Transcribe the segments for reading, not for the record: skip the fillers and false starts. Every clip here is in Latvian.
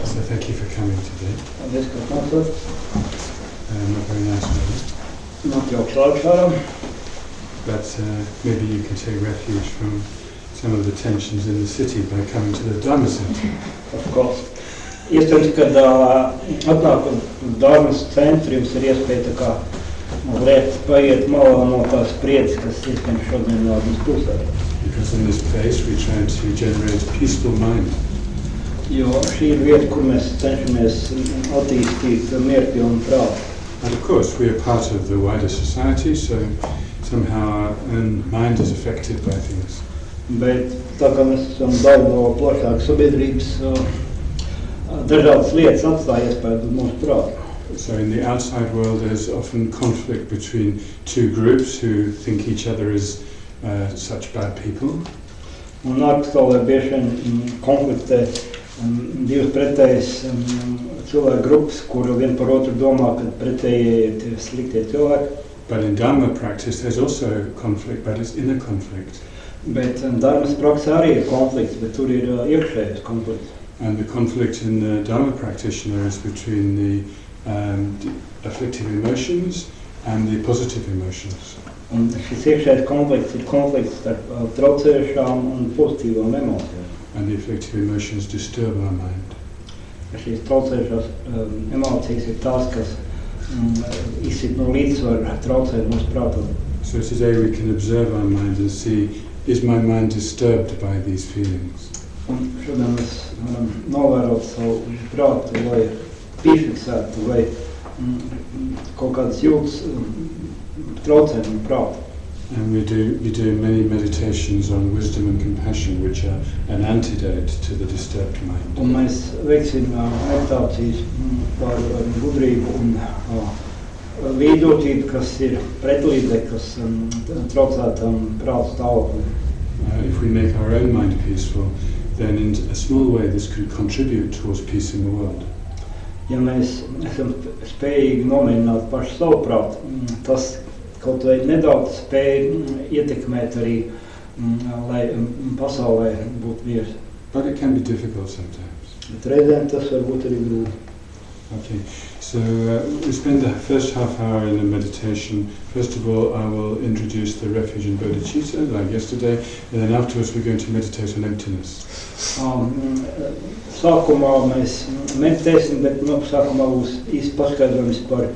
So thank you for coming today. Paldies, ka atnācāt. Not very nice weather. Not jauks laiks varam. But maybe you can take refuge from some of the tensions in the city by coming to the Dharma Center. Of course. Iespējams, kad atnāk uz Dharmas centru, jums ir iespēja tā kā paiet malā no tās spriedzes, kas iespējams šodien nav mums pilsētā. Because in this place we try to generate a peaceful mind. Jo šī ir vieta, kur mēs cenšamies attīstīt mierpilnu prātu. And of course we are part of the wider society, so somehow our own mind is affected by things. Bet tā kā mēs esam daļa no plašākas sabiedrības, dažādas lietas atstāja iespēju uz mūsu prātu. So in the outside world there's often conflict between two groups who think each other is such bad people. Un ārpasaulē bieži vien konfliktē divas pretējas cilvēku grupas, kuri vien par otru domā, ka pretējie ir tie sliktie cilvēki. But in Dharma practice there's also conflict, but it's inner conflict. Bet Dharmas praksē arī ir konflikts, bet tur ir iekšējais konflikts. And the conflict in the Dharma practitioner is between the afflictive emotions and the positive emotions. Un šis iekšējais konflikts ir konflikts starp traucējušām un pozitīvām emocijām. And the afflictive emotions disturb our mind. Šīs traucējušās emocijas ir tās, kas izsit no līdzsvara, traucē mūsu prātu. So today we can observe our mind and see, is my mind disturbed by these feelings? Un šodien mēs varam novērot savu prātu, vai piefiksētu, vai kaut kādas jūtas traucē no prātu. And we do many meditations on wisdom and compassion, which are an antidote to the disturbed mind. Un mēs veiksim meditācijas par gudrību un līdzjūtību, kas ir pretlīdzeklis traucētam prātu stāvoklim. If we make our own mind peaceful, then in a small way this could contribute towards peace in the world. Ja mēs esam spējīgi nomierināt pašu savu prātu, tas kaut vai nedaudz spēj ietekmēt arī, lai pasaulē būtu miers. But it can be difficult sometimes. Bet reizēm tas var būt arī grūti. Okay, so we spend the first half hour in a meditation. First of all, I will introduce the refuge in bodhicitta, like yesterday, and then afterwards we're going to meditate on emptiness. Sākumā mēs meditēsim, bet sākumā būs īsti paskaidrojums par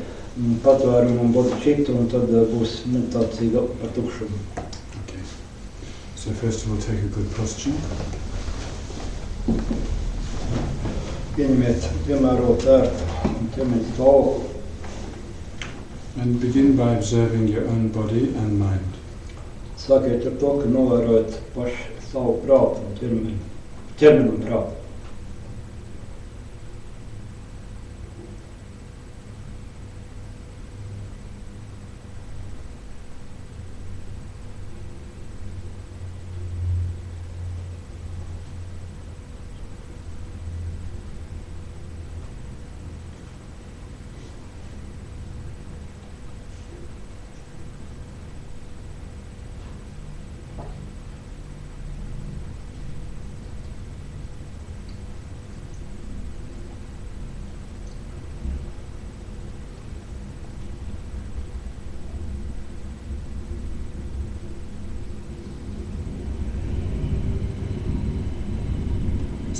patvērumu un bodhicitu, un tad būs meditācija par tukšumu. Okay, so first of all, take a good posture. Pieņemiet piemērot ērtu un ķermeņa stāvokli. And begin by observing your own body and mind. Sākiet ar to, ka novērojat pašu savu prātu un ķermeni un prātu.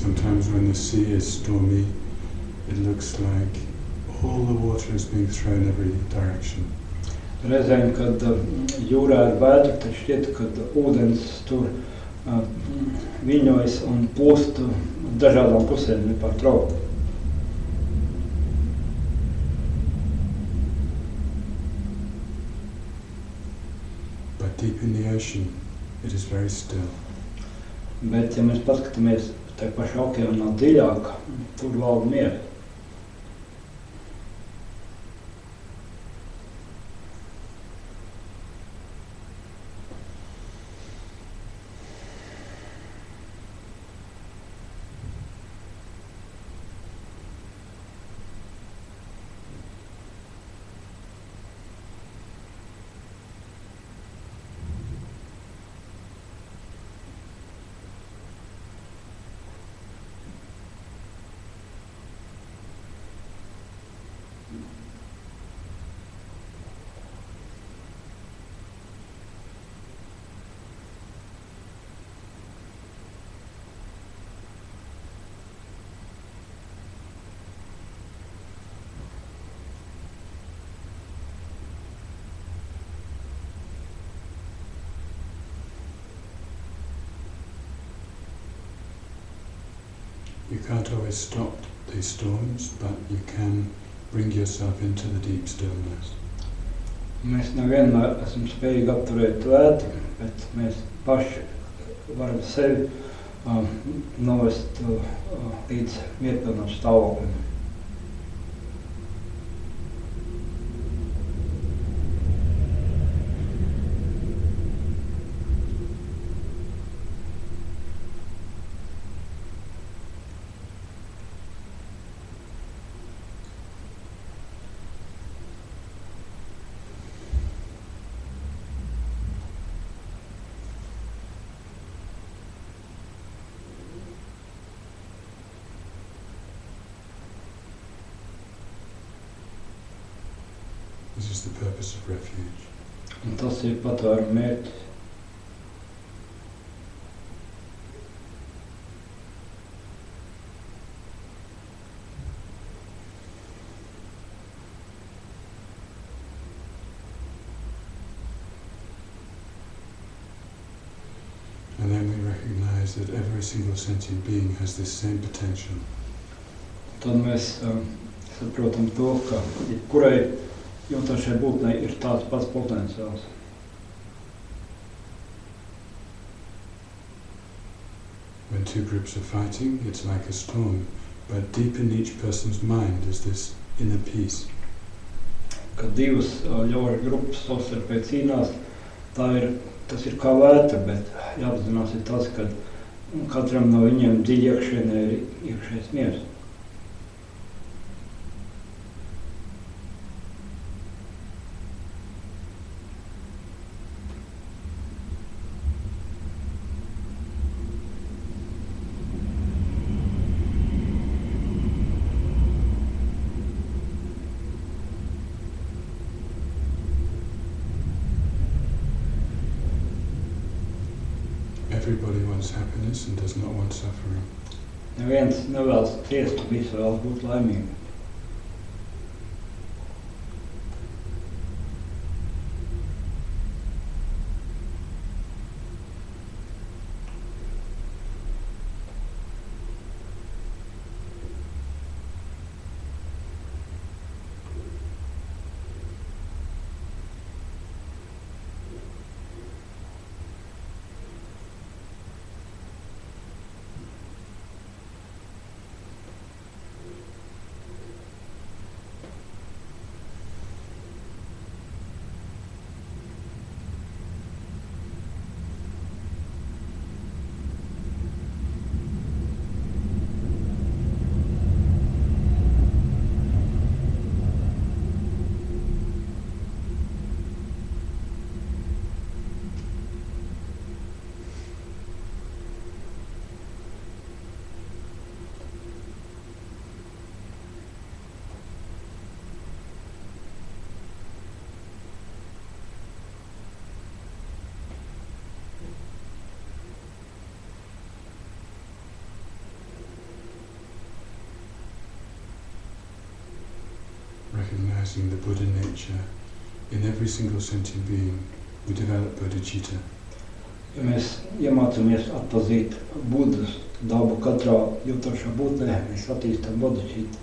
Sometimes when the sea is stormy, it looks like all the water is being thrown every direction. Reizēm, kad jūrā ir vētra, tad šķiet, kad ūdens tur viļņojas un plūst dažādām pusēm nepārtraukti. But deep in the ocean, it is very still. Bet, ja mēs paskatāmies tai pašā okeānā dziļāk, tur valda miers. You can't always stop these storms, but you can bring yourself into the deep stillness. Mēs nevienmēr esam spējīgi apturēt vētru, bet mēs paši varam sevi novest līdz mierpilnam stāvoklim. This is the purpose of refuge. Un tas ir patvēruma mērķis. And then we recognize that every single sentient being has this same potential. Tad mēs saprotam to, ka jebkurai jūtošai būtnei ir tāds pats potenciāls. When two groups are fighting, it's like a storm, but deep in each person's mind is this inner peace. Kad divas ļaužu grupas savstarpēji cīnās, tas ir kā vētra, bet jāapzinās ir tas, ka katram no viņiem dziļi iekšienē ir iekšējais miers. Everybody wants happiness and does not want suffering. Neviens nevēlas ciest, visi vēlas būt laimīgi. Recognizing the Buddha nature in every single sentient being, we develop bodhicitta. Ja mēs iemācāmies atpazīt Budas dabu katrā jūtošā būtnē, mēs attīstam bodhicitu.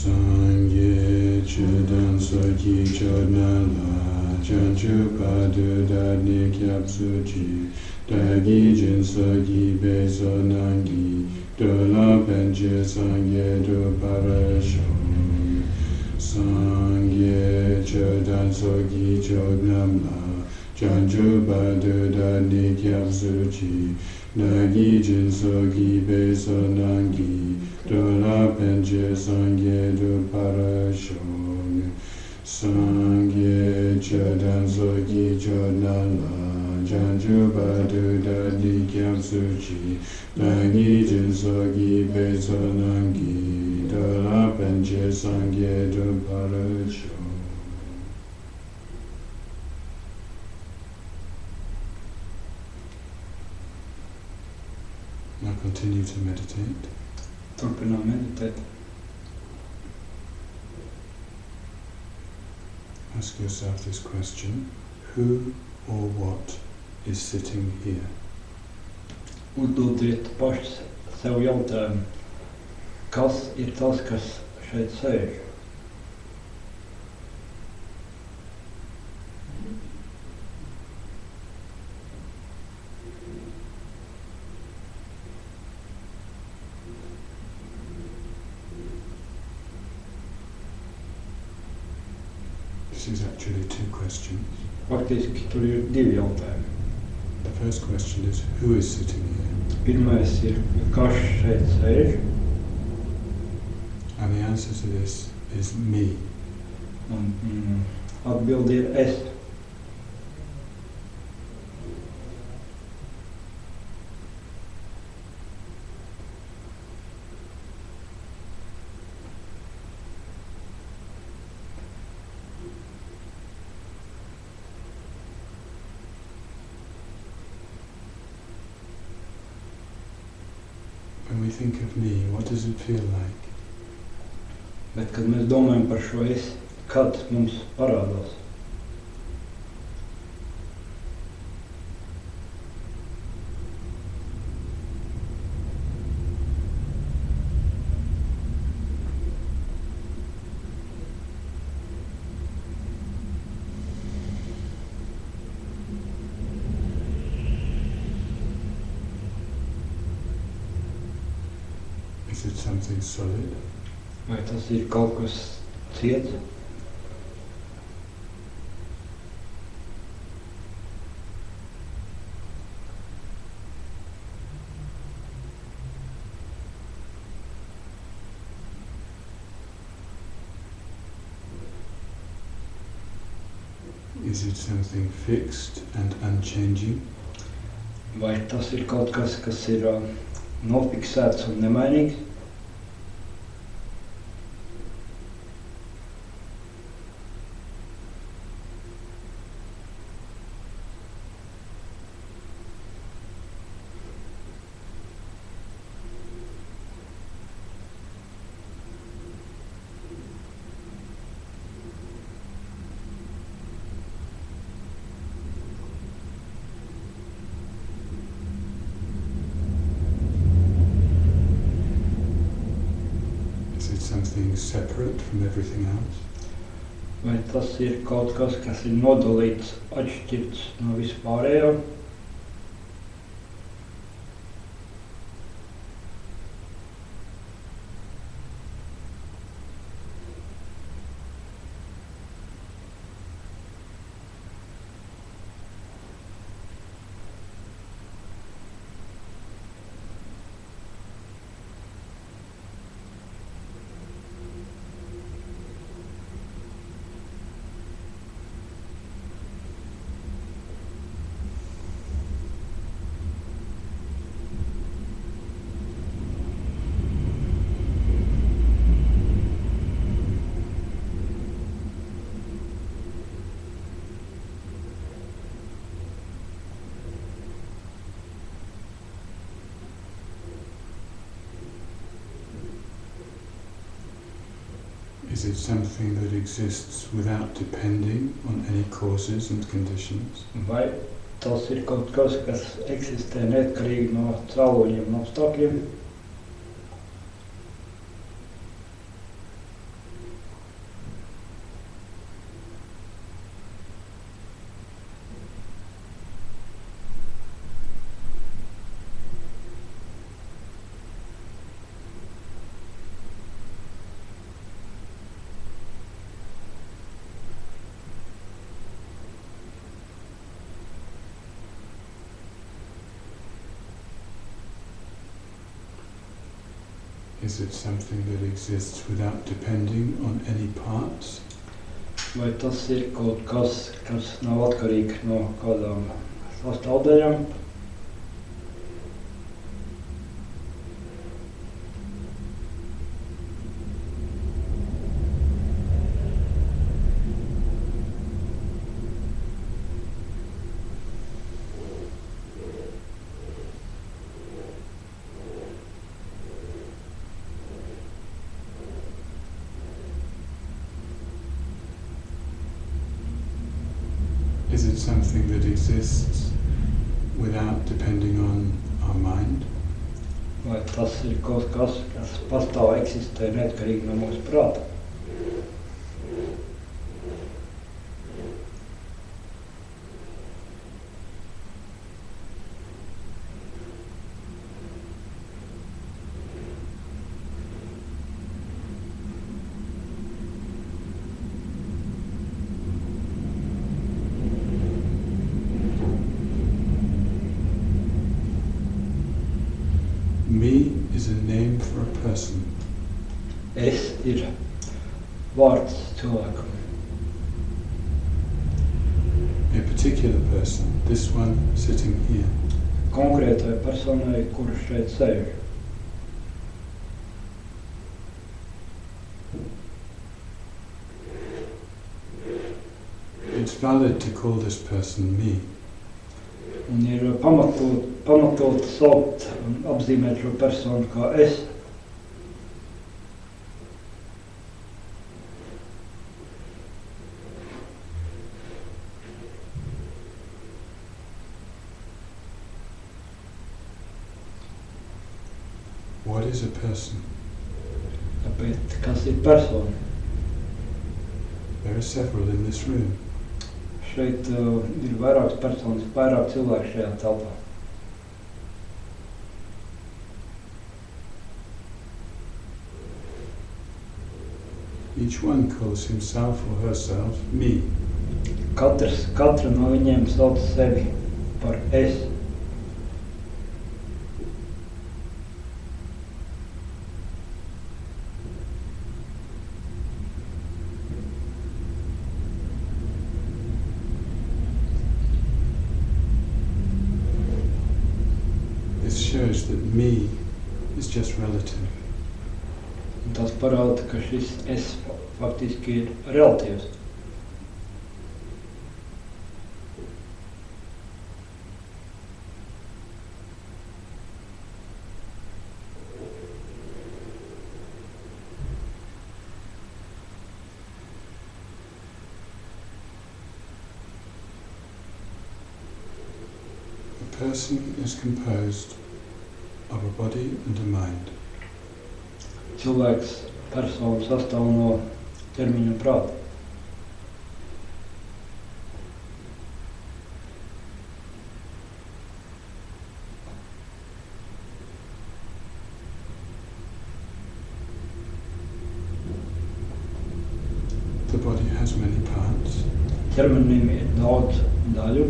Sangye chudan soki chodna la chanchu padu dadi kyab suchi dagi jin soki beso nangi dola penche sangye do parashon Sangye chudan soki chodna la chanchu padu dadi kyab suchi dagi jin soki beso nangi dola penche sangye do parashon Sangye chodan soki chodna la janju ba du da ni kyam su chi da ni jin so gi be so nang gi da la pen che sang ye du pa re cho. Now continue to meditate. Turpinām meditēt. Ask yourself this question: who or what is sitting here? Uzdodiet paši sev jautājumu, kas ir tas, kas šeit sēž? This is actually two questions. Faktiski tur ir divi jautājumi. The first question is, who is sitting here? Pirmais ir, kas šeit sēž? And the answer to this is me. Un atbildi ir es. When we think of me, what does it feel like? Bet, kad mēs domājam par šo es, kad mums parādās? Is it something solid? Vai tas ir kaut kas ciets? Is it something fixed and unchanging? Vai tas ir kaut kas, kas ir nofiksēts un nemainīgs? Something separate from everything else? Vai tas ir kaut kas, kas ir nodalīts, atšķirts no vispārējā? Is it something that exists without depending on any causes and conditions? Vai tas ir kaut kas, kas eksistē neatkarīgi no cēloņiem un apstākļiem? Is it something that exists without depending on any parts? Vai tas ir kaut kas, kas nav atkarīgs no kādām sastāvdaļām. Is it something that exists without depending on our mind? Vai tas ir kaut kas, kas pastāv, eksistē neatkarīgi no mūsu prāta? Me is a name for a person. Es ir vārds cilvēkam. A particular person, this one sitting here. Konkrētai personai, kurš šeit sēž. It's valid to call this person me. Un ir pamatot saukt un apzīmēt šo personu kā es. What is a person? Bet kas ir persona? There are several in this room. Šeit ir vairākas personas, vairāk cilvēku šajā telpā. Each one calls himself or herself me. Katra no viņiem sauc sevi par es. This shows that me is just relative. Un tas parāda, ka šis es faktiski ir relatīvs. A person is composed of a body and a mind. Cilvēks, persona sastāv no ķermeņa un prāta. The body has many parts. Ķermenim ir daudz daļu.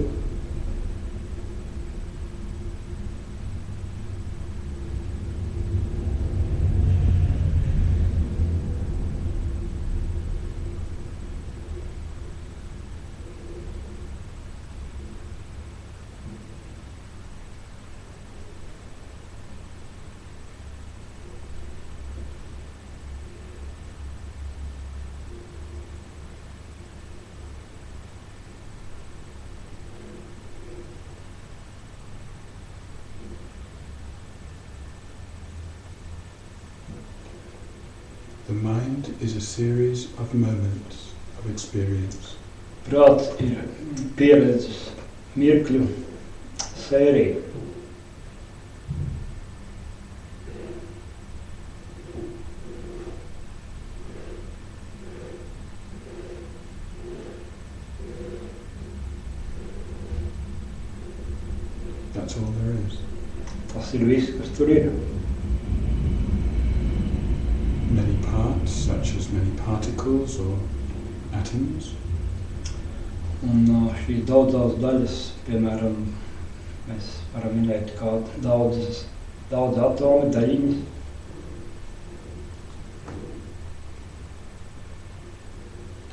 The mind is a series of moments of experience. Prāts ir pieredzes mirkļu sērija. That's all there is. Tas ir viss, kas tur ir. Many parts, such as many particles or atoms. Un šīs daudzās daļas, piemēram, mēs varam minēt kā daudz atomi, daļiņas.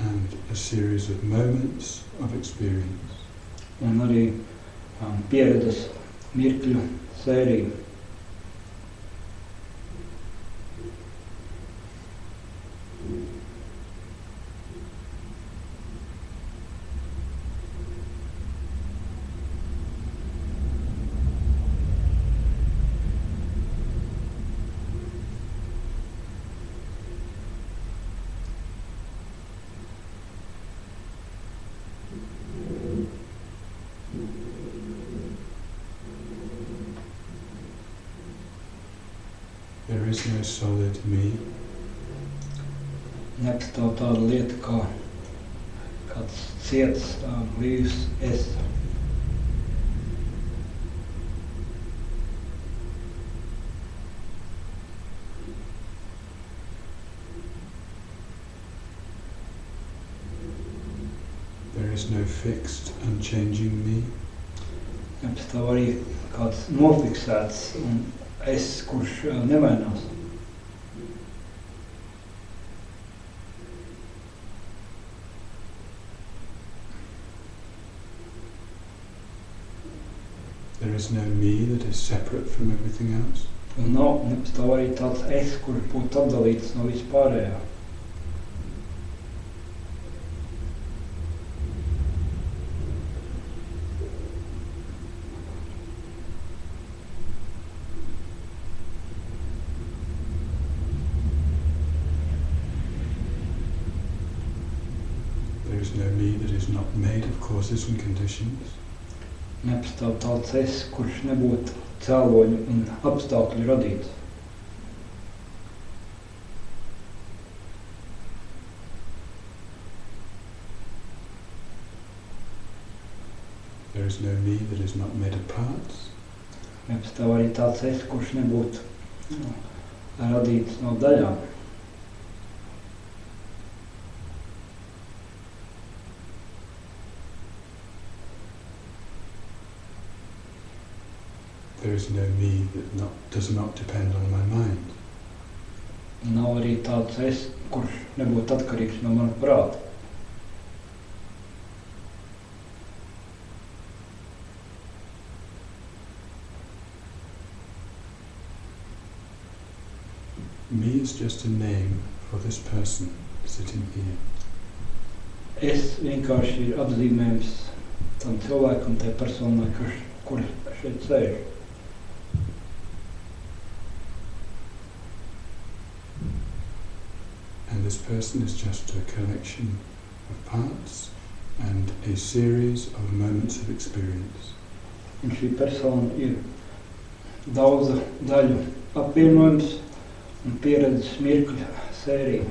And a series of moments of experience. Un arī pieredzes mirkļu sēriju. There is no solid me. Nepastāv tāda lieta kā kāds ciets, blīvs es. There is no fixed, unchanging me. Nepastāv arī kāds nofiksēts es, kurš nemainās. There is no me that is separate from everything else. Un nepastāv arī tāds es, kurš būtu atdalīts no vispārējā. There is no me that is not made of causes and conditions. Nepastāv tāds es, kurš nebūtu cēloņu un apstākļu radīts. There is no me that is not made of parts. Nepastāv arī tāds es, kurš nebūtu radīts no daļām. There is no me that does not depend on my mind. Nav arī tāds es, kurš nebūtu atkarīgs no mana prāta. Me is just a name for this person sitting here. Es vienkārši ir apzīmējums tam cilvēkam, tai personai, kur šeit sēž. And this person is just a collection of parts and a series of moments of experience. Un šī persona ir daudza daļu apvienojums un pieredzes mirkļu sērija.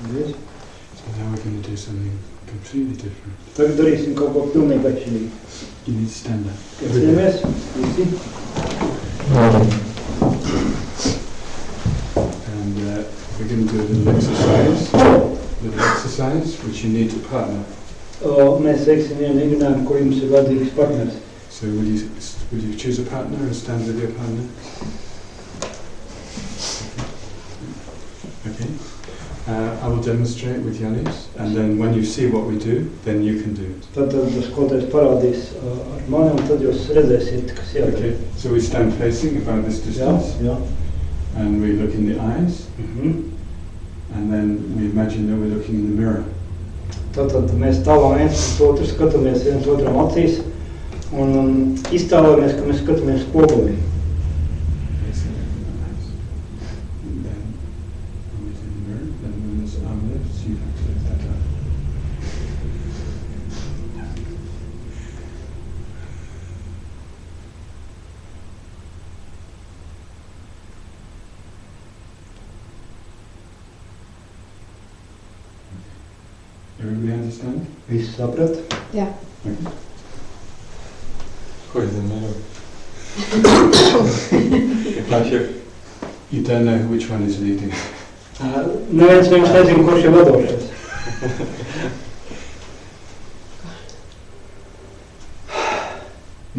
So now we're going to do something completely different. Tagad darīsim kaut ko pilnīgi atšķirīgu. You need to stand up. Ceļamies, visi. And we're going to do a little exercise which you need to partner. Mēs veiksim vienu vingrinājumu, kur jums ir vajadzīgs partners. So would you choose a partner and stand with your partner? Okay. I will demonstrate with Yanis, and then when you see what we do, then you can do it. Tad skolotājs parādīs ar mani, un tad jūs redzēsiet, kas jādara. Okay. So we stand facing about this distance, and we look in the eyes, and then we imagine that we're looking in the mirror. Tad mēs stāvam viens pret otru, skatāmies viens otram acīs, un iztēlojamies, ka mēs skatāmies spogulī. Everybody understand? Visi saprat? Jā. Okay. Ko es zinu? You don't know which one is leading. Neviens viņš nezina, kurš ir vadošais.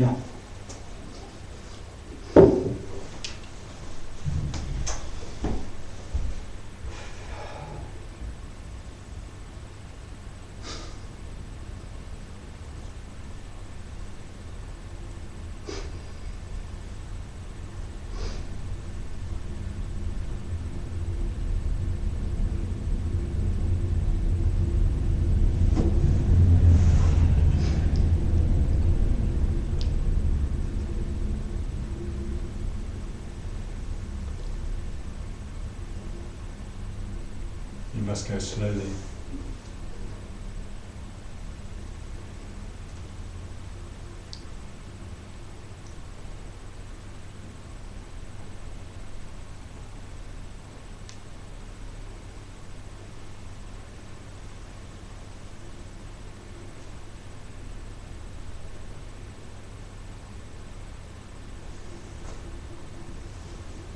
Jā. You must go slowly.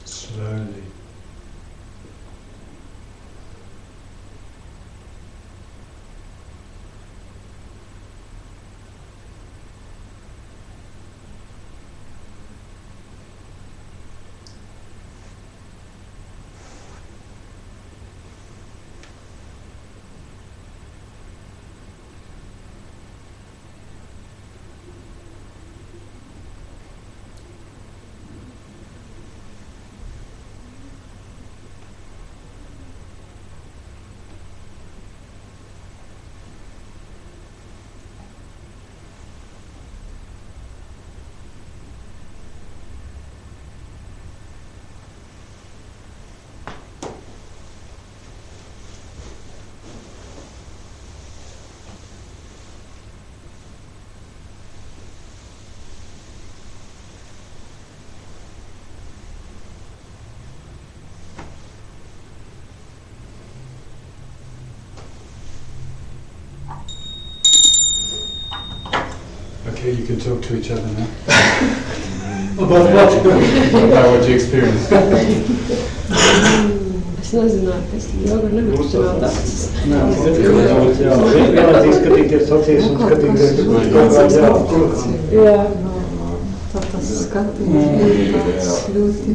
Slowly. Okay, you can talk to each other now. About what? About what you experienced. Es nezināju, ka es jogu nebūtu strādāts. Vienmēr izskatīties acīs un skatīties Jā. Tad tas skatījums ļoti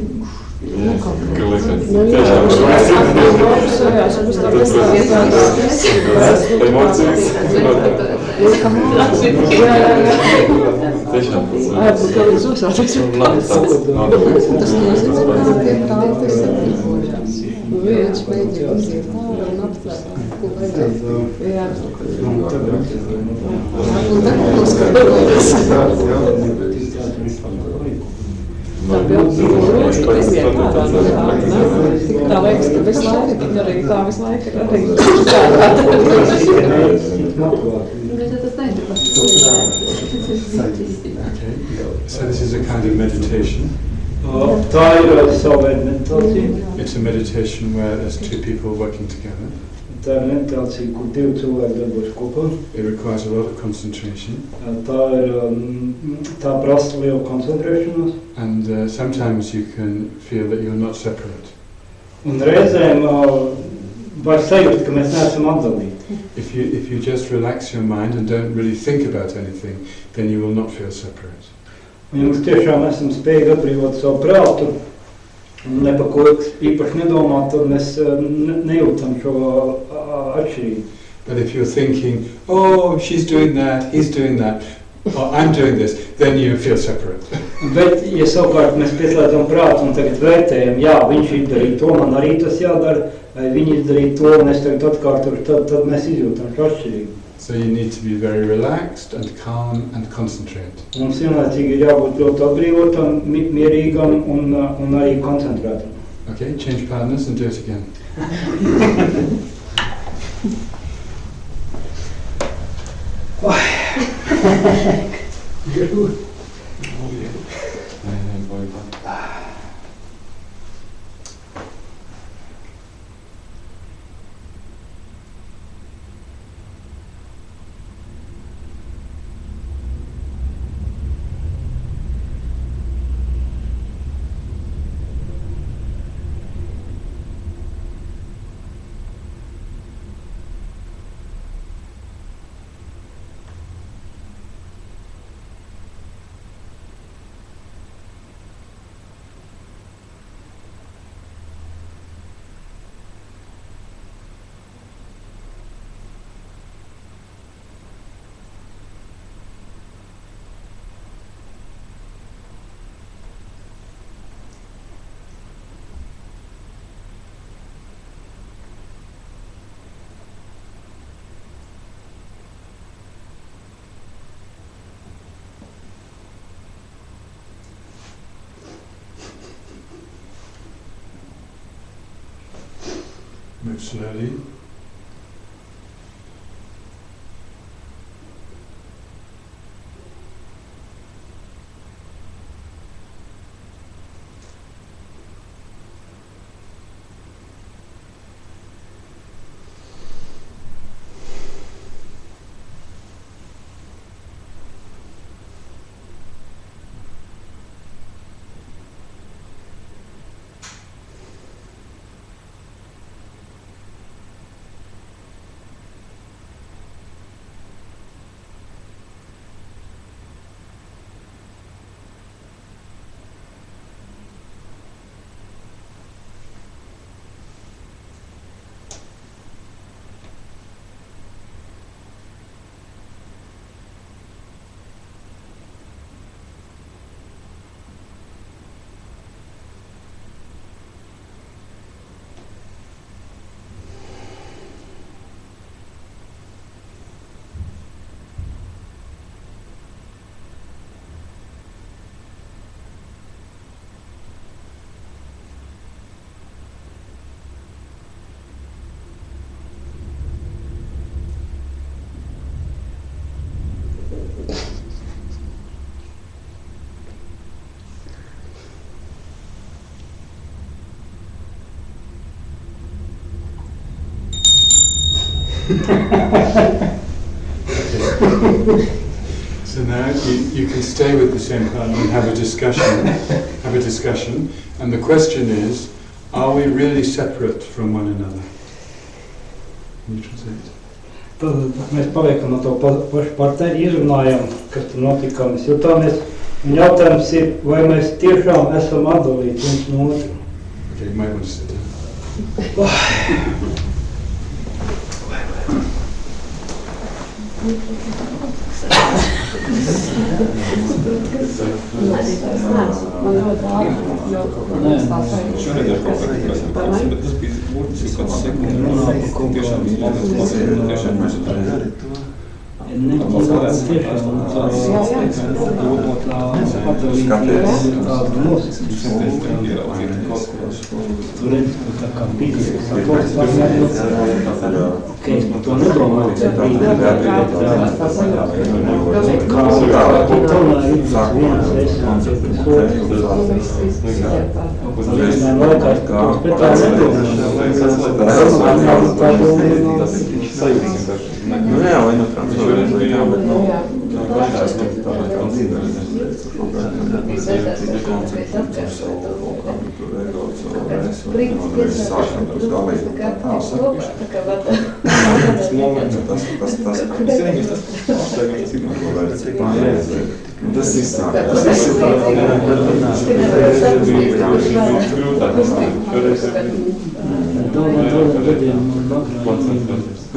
Viņš mēģina iziet ārā un aptvērt, ko vajag. Jā. Un tad mums skatīties. Tā pilnīgi ka iziet ārā no tāda. Tik tā liekas, ka visu laiku, tik arī tā visu laiku ir arī tādā. Okay. So this is a kind of meditation. Tā ir savu veidu meditācija. It's a meditation where there's two people working together. Tā ir meditācija, kur divi cilvēki darbojas kopā. It requires a lot of concentration. Tā prasa lielu koncentrēšanos. And sometimes you can feel that you're not separate. Un reizēm var sajust, ka mēs neesam atdalīti. If you just relax your mind and don't really think about anything, then you will not feel separate. Un ja mēs tiešām esam spējīgi atbrīvot savu prātu un ne par ko īpaši nedomāt, tad mēs nejūtam šo atšķirību. But if you're thinking, oh, she's doing that, he's doing that, or I'm doing this, then you feel separate. Bet, ja savukārt mēs pieslēdzam prātu un tagad vērtējam, jā, viņš izdarīja to, man arī tas jādara, vai viņi izdarīja to, un es tagad atkārtoju, tad mēs izjūtam šo atšķirību. So you need to be very relaxed and calm and concentrate. Mums vienlaicīgi ir jābūt ļoti atbrīvotam, mierīgam un arī koncentrētam. Okay, change partners and do it again. Move slowly. So now you can stay with the same partner and have a discussion, and the question is, are we really separate from one another? Can you translate? Tad mēs paliekam no to pašu partneri, izrunājam, kas tur notika, mēs jutāmies, un jautājums ir, vai mēs tiešām esam atdalīti viens no otru. Okay, you might want to sit down. Šoreiz ir kaut kā prasības, bet tas bija būtiski kāds sekundes, tiešām mēs atradām.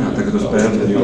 Tagad uz pēdi jau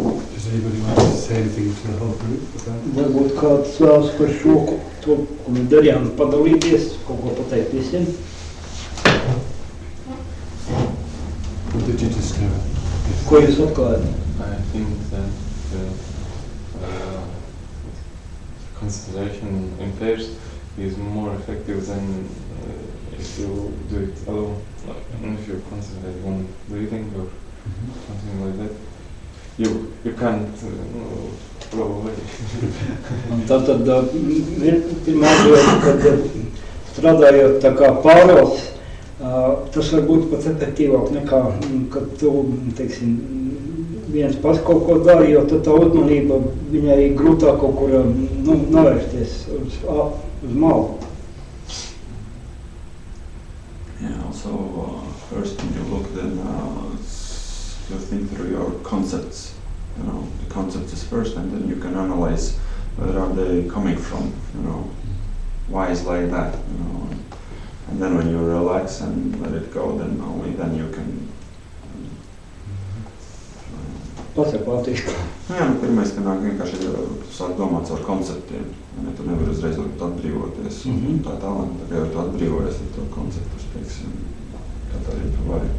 Does anybody want to say anything to the whole group about it? Varbūt kāds vēlas par šo, to, ko mēs darījām, padalīties, kaut ko pateikt visiem. What did you discover? Ko jūs atklājat? I think that concentration in pairs is more effective than if you do it alone. Like, if you concentrate on breathing or something like that, you can't flow away. Un tātad pirmā lieta, kad strādājot tā kā pāros, tas var būt pats efektīvāk nekā, kad tu, teiksim, viens pats kaut ko dari, jo tad tā uzmanība viņai grūtāk kaut kur novērsties uz malu. Yeah, also first when you look, then you think through your concepts. You know, the concept is first, and then you can analyze where are they coming from. You know, why is like that. You know, and then when you relax and let it go, then only then you can. Pasaka latviešu. Jā, pirmais, ka nāk vienkārši sāk domāt caur konceptiem. Ja tu nevari uzreiz atbrīvoties. Tā tālāk, tā kā jau tu atbrīvojies ar to konceptu, teiksim, kā tā arī tu vari.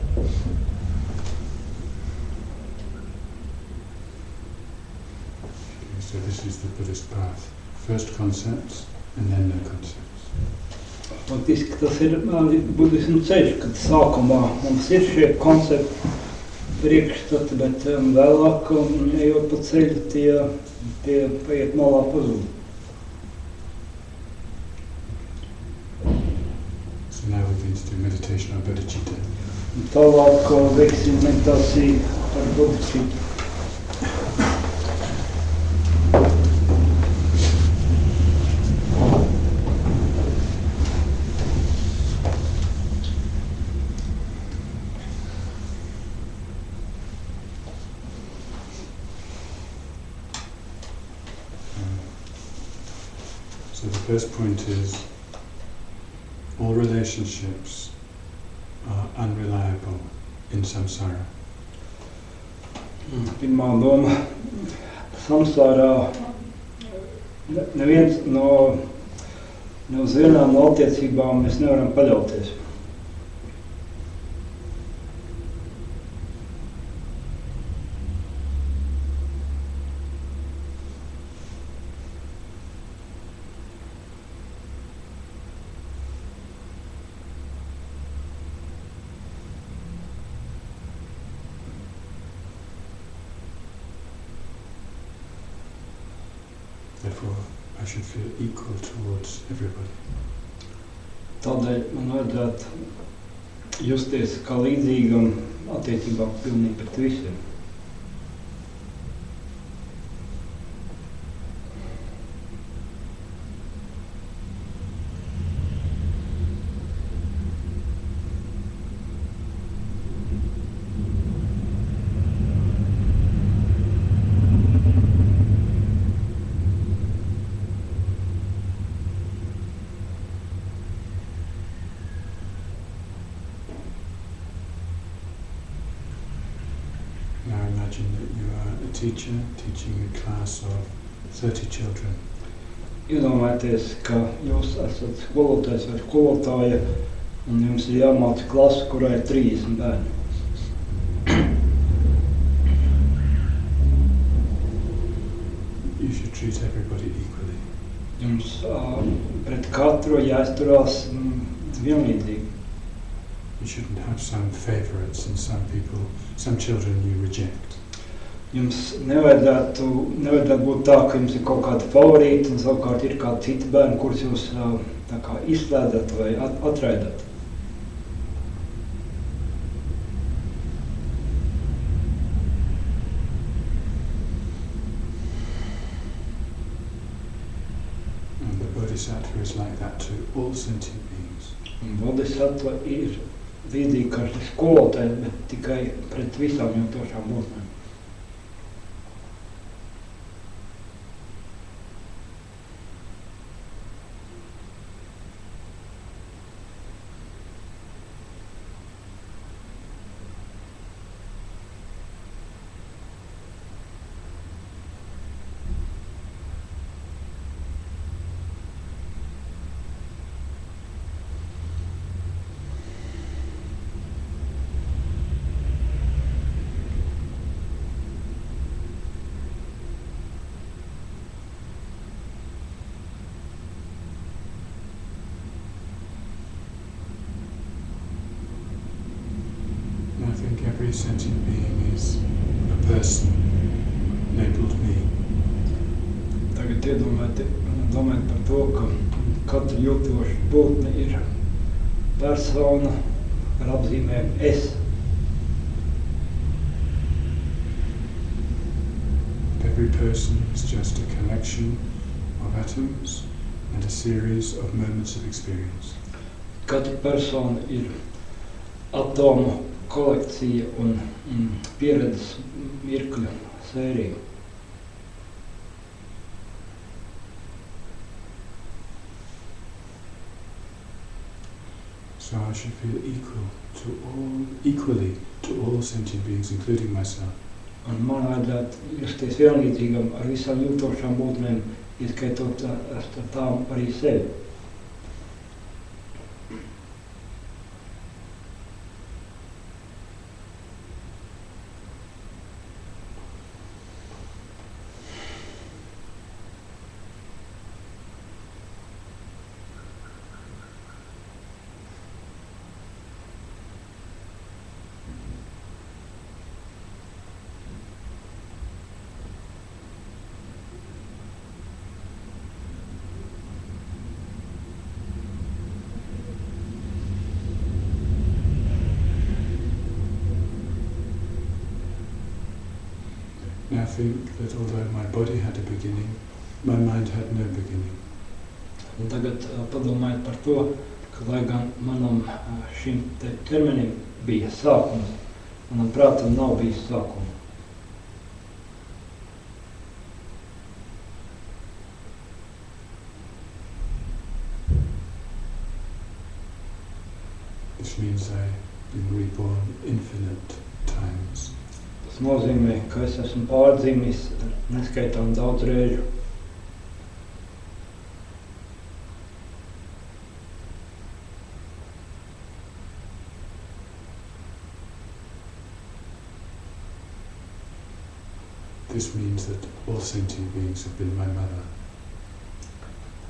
So this is the Buddhist path. First concepts and then no concepts. Faktiski tas ir budismu ceļš, kad sākumā mums ir šie koncepti priekšstati, bet vēlāk, ejot pa ceļu, tie paiet malā pazūd. So now we're going to do meditation on bodhicitta. Tālāk veiksim meditāciju par bodhicitu. So the first point is all relationships are unreliable in samsara. Pirmā doma, samsārā neviens no uz vienām no attiecībām mēs nevaram paļauties. Therefore, I should feel equal towards everybody. Tādēļ man vajadzētu justies kā līdzīgam attiecībā pilnīgi pret visiem. Now imagine that you are a teacher teaching a class of 30 children. Iedomājieties, ka jūs esat skolotājs vai skolotāja un jums ir jāmāca klasa, kurā ir 30 bērni. You should treat everybody equally. Jums pret katru jāizturās vienlīdzīgi. You shouldn't have some favorites and some children you reject. Jums nevajadzētu būt tā, ka jums ir kaut kādi favorīti un savukārt ir kādi citi bērni, kurus jūs tā kā izslēdzat vai atraidat. And the Bodhisattva is like that to all sentient beings. Un Bodhisattva ir līdzīgi kā šis skolotājs, bet tikai pret visām jūtošām būtnēm. I think every sentient being is a person labeled me. Tagad domājiet par to, ka katra jūtoša būtne ir persona ar apzīmēm es. Every person is just a collection of atoms and a series of moments of experience. Katra persona ir atomu kolekcija un pieredzes mirkļu sērija. So I should feel equally to all sentient beings, including myself. Un man vajadzētu justies vienlīdzīgam ar visām jūtošām būtnēm, ieskaitot ar tām arī sevi. Now think that although my body had a beginning, my mind had no beginning. Un tagad padomājiet par to, ka lai gan manam šim ķermenim bija sākums, manam prātam nav bijis sākuma. This means I've been reborn infinite times. Tas nozīmē, ka es esmu pārdzimis neskaitām daudz reižu. this means that all sentient beings have been my mother.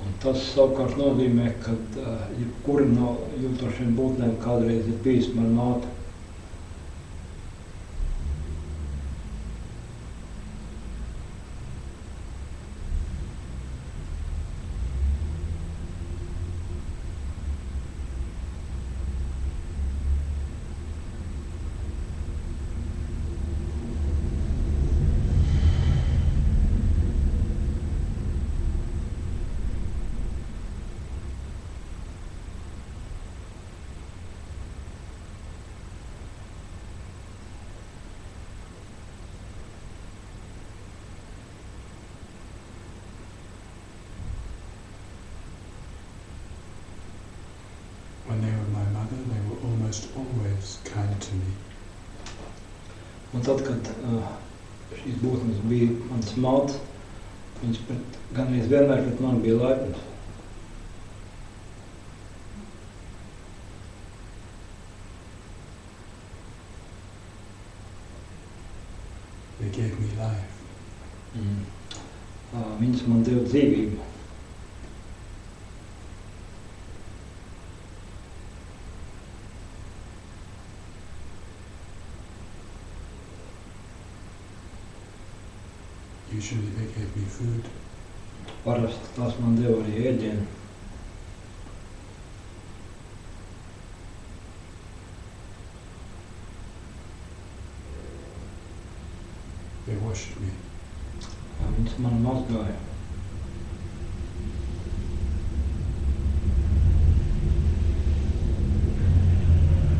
Un tas savukārt nozīmē, ka jebkura no jūtošiem būtnēm kādreiz ir bijis mana māte. When they were my mother, they were almost always kind to me. Un tad, kad šīs būtnes bija mans mātes, viņas gandrīz vienmēr pret mani bija laipnas. They gave me life. Viņas man deva dzīvību. Usually they gave me food. Parasti tās man deva arī ēdienu. They washed me. Viņas mani mazgāja.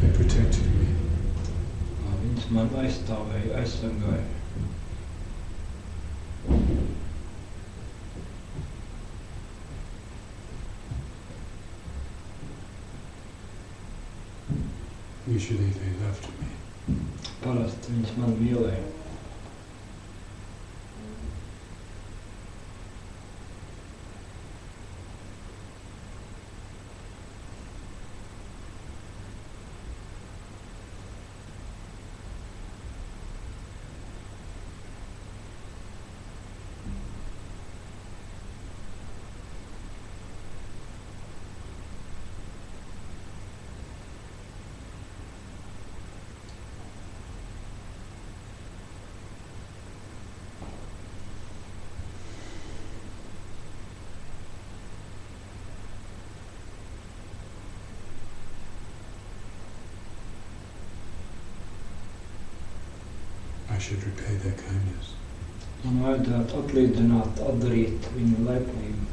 They protected me. Viņas man aizstāvēja, aizsargāja. Usually they loved me. Parasti viņas mani mīlēja. I should repay their kindness. Man vajadzētu atlīdzināt, atdarīt viņu laipnību.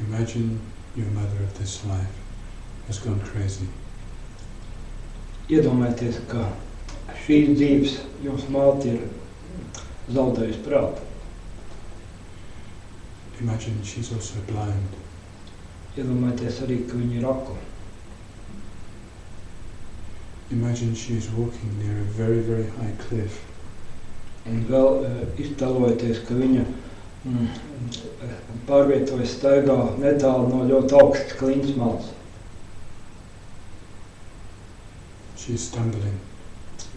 Imagine your mother of this life has gone crazy. Iedomājieties, ka šīs dzīves jums māte ir zaudējusi prātu. Imagine she's also blind. Iedomājieties arī, ka viņa ir akla. Imagine she's walking near a very, very high cliff. Un vēl iztēlojieties, ka viņa pārvietojas staigā netālu no ļoti augstas klints malas. She's stumbling.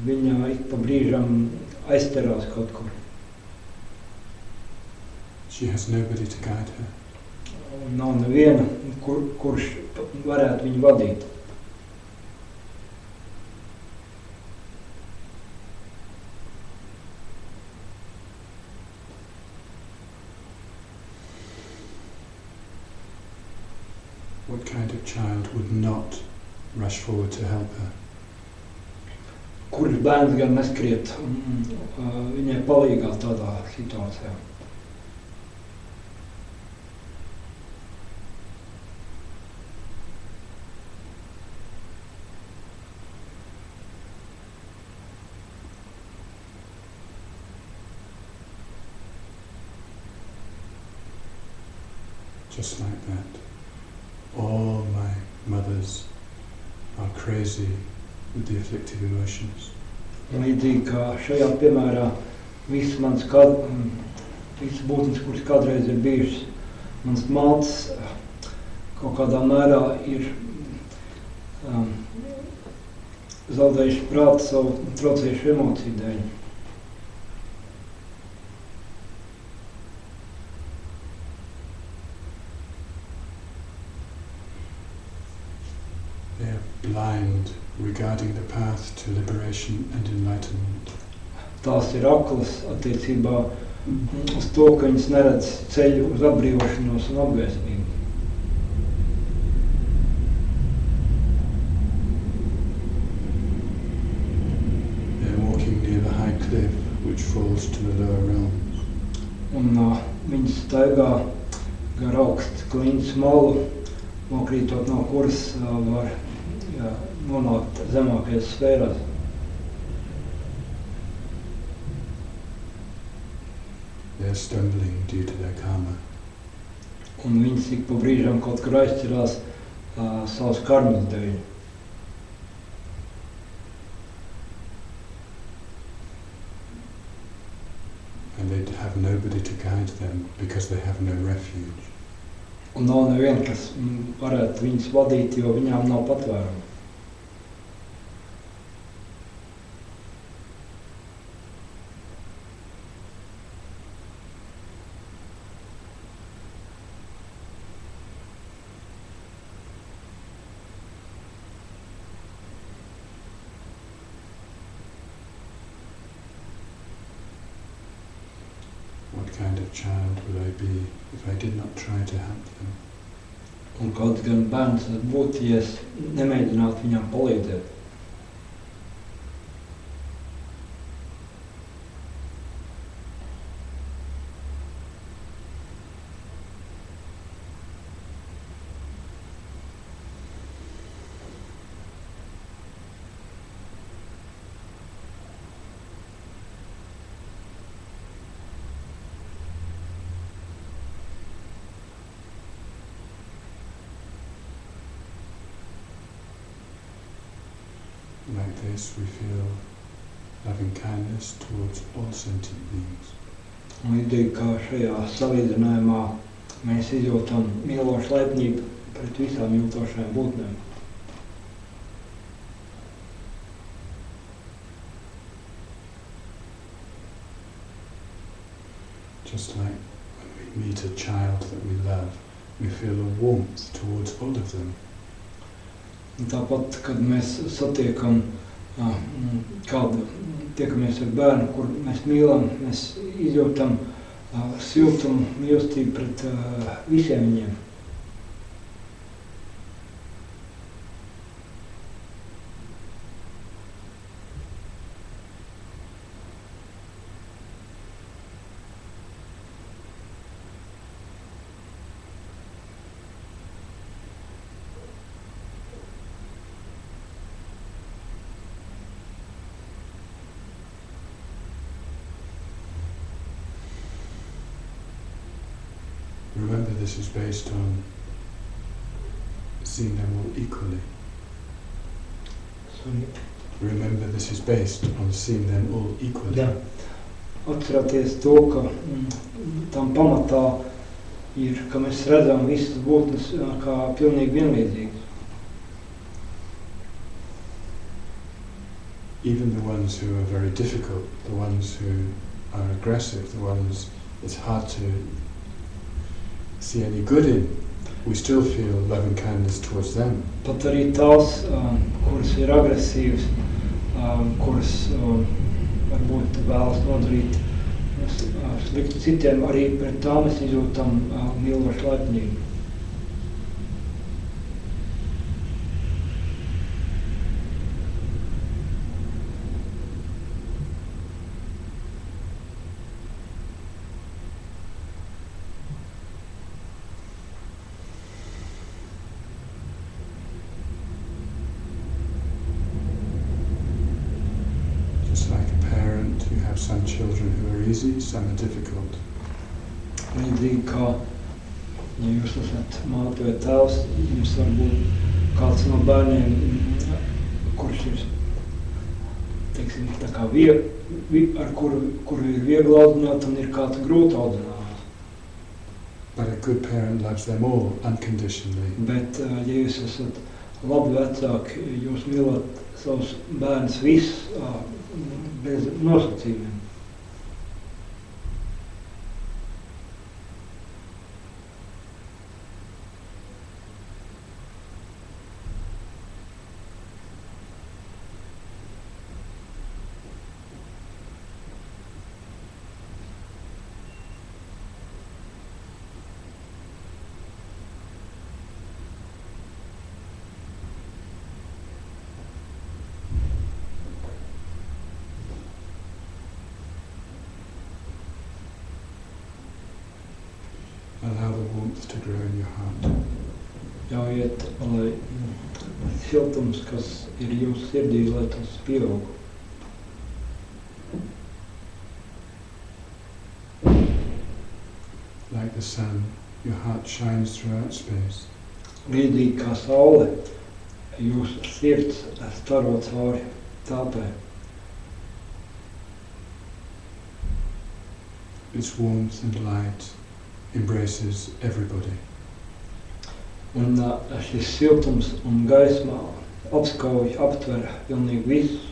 Viņa ik pa brīžam aizterās kaut kur. She has nobody to guide her. Un nav neviena, kurš varētu viņu vadīt. What kind of child would not rush forward to help her? Kurš bērns gan neskriet viņai palīgā tādā situācijā? Just like that. All my mothers are crazy with the afflictive emotions. Līdzīgi kā šajā piemērā visas būtnes, kuras kādreiz ir bijušas mans mātes, kaut kādā mērā ir zaudējuši prātu savu traucējušu emociju dēļ. They are blind regarding the path to liberation and enlightenment. Tās ir aklas attiecībā uz to, ka viņas neredz ceļu uz atbrīvošanos un apgaismību. They are walking near the high cliff which falls to the lower realms. Un viņas staigā gar augstu klints malu, nokrītot no kuras var nonākt zemākajās sfērās. They are stumbling due to their karma. Un viņas ik pa brīžam kaut kur aizķirās savas karmas dēļ. And they have nobody to guide them because they have no refuge. Un nav neviena, kas varētu viņus vadīt, jo viņām nav patvērumu. What kind of child would I be if I did not try to help them? Un kāds gan bērns būtu, ja es nemēģinātu viņām palīdzēt. Like this, we feel loving kindness towards all sentient beings. Un līdzīgi kā šajā salīdzinājumā mēs izjūtam mīlošu laipnību pret visām jūtošajām būtnēm. Just like when we meet a child that we love, we feel a warmth towards all of them. Un tāpat, kad mēs satiekam kādu, tiekamies ar bērnu, kur mēs mīlam, mēs izjūtam siltumu, mīlestību pret visiem viņiem. Remember, this is based on seeing them all equally. Remember, this is based on seeing them all equally. Jā. Atcerieties to, ka tam pamatā ir, ka mēs redzam visas būtnes kā pilnīgi vienlīdzīgas. Even the ones who are very difficult, the ones who are aggressive, the ones it's hard to see any good in, we still feel love and kindness towards them. Pat arī tās, kuras ir agresīvas, kuras varbūt vēlas nodarīt sliktu citiem, arī pret tām mēs izjūtam mīlošu laipnību. Some children who are easy, some are difficult. Līdzīgi kā, ja jūs esat māte vai tēvs, jums var būt kāds no bērniem, kurš ir teiksim, tā kā ar kuru ir viegli audzināt un ir kāds grūti audzināt. But a good parent loves them all unconditionally. Bet, ja jūs esat labi vecāki, jūs mīlat savus bērnus visus bez nosacījumiem. Allow the warmth to grow in your heart. Ļaujiet, lai siltums, kas ir jūsu sirdī, lai tas pieaug. Like the sun, your heart shines throughout space. Līdzīgi kā saule, jūsu sirds staro cauri telpai. Its warmth and light embraces everybody. Un šis siltums un gaisma apskauj, aptver pilnīgi visus.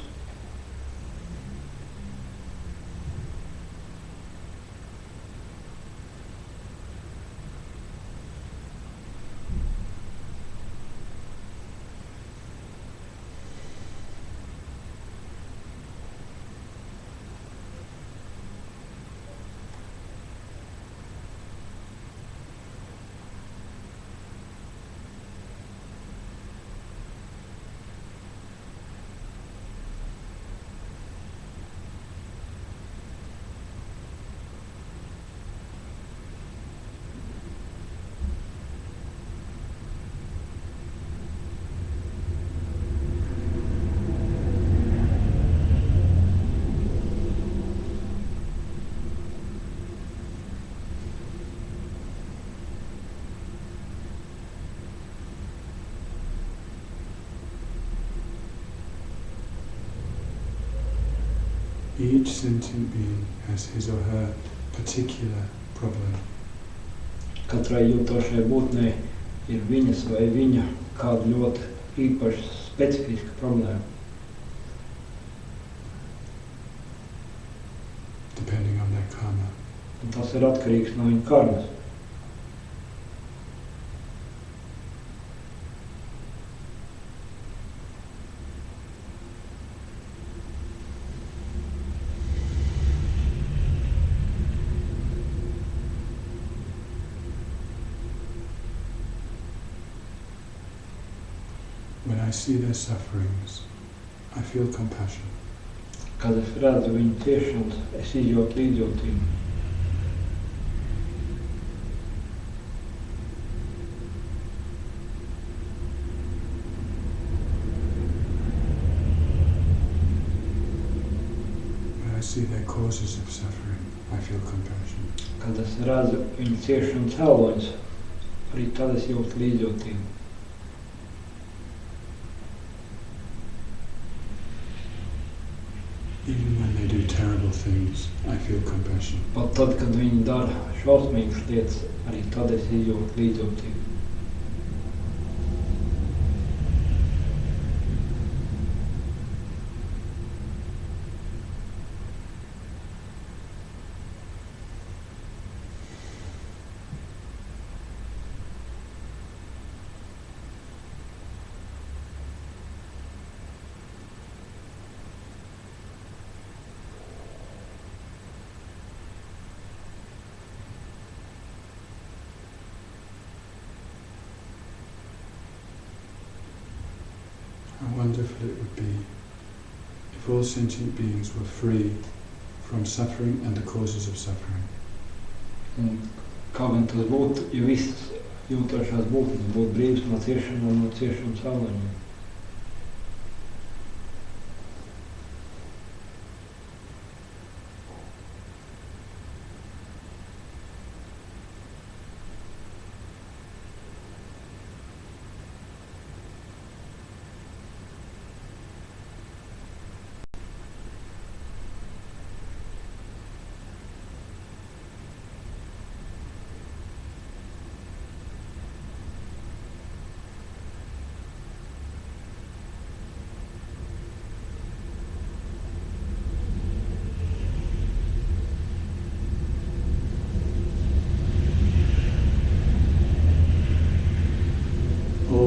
Each sentient being has his or her particular problem. Katrai jūtošai būtnei ir viņas vai viņa kāda ļoti īpaša specifiska problēma. Depending on their karma. Un tas ir atkarīgs no viņa karmas. When I see their sufferings, I feel compassion. Kad es redzu viņu ciešanas, es izjūtu līdzjūtību. When I see their causes of suffering, I feel compassion. Kad es redzu viņu ciešanas cēloņus, arī tad es jūtu līdzjūtību. Even when they do terrible things, I feel compassion. Pat tad, kad viņi dara šausmīgas lietas, arī tad es izjūtu līdzjūtību. How wonderful it would be if all sentient beings were free from suffering and the causes of suffering. Un kā gan tas būtu, ja visas jūtošās būtnes būtu brīvas no ciešanām un no ciešanas cēloņiem.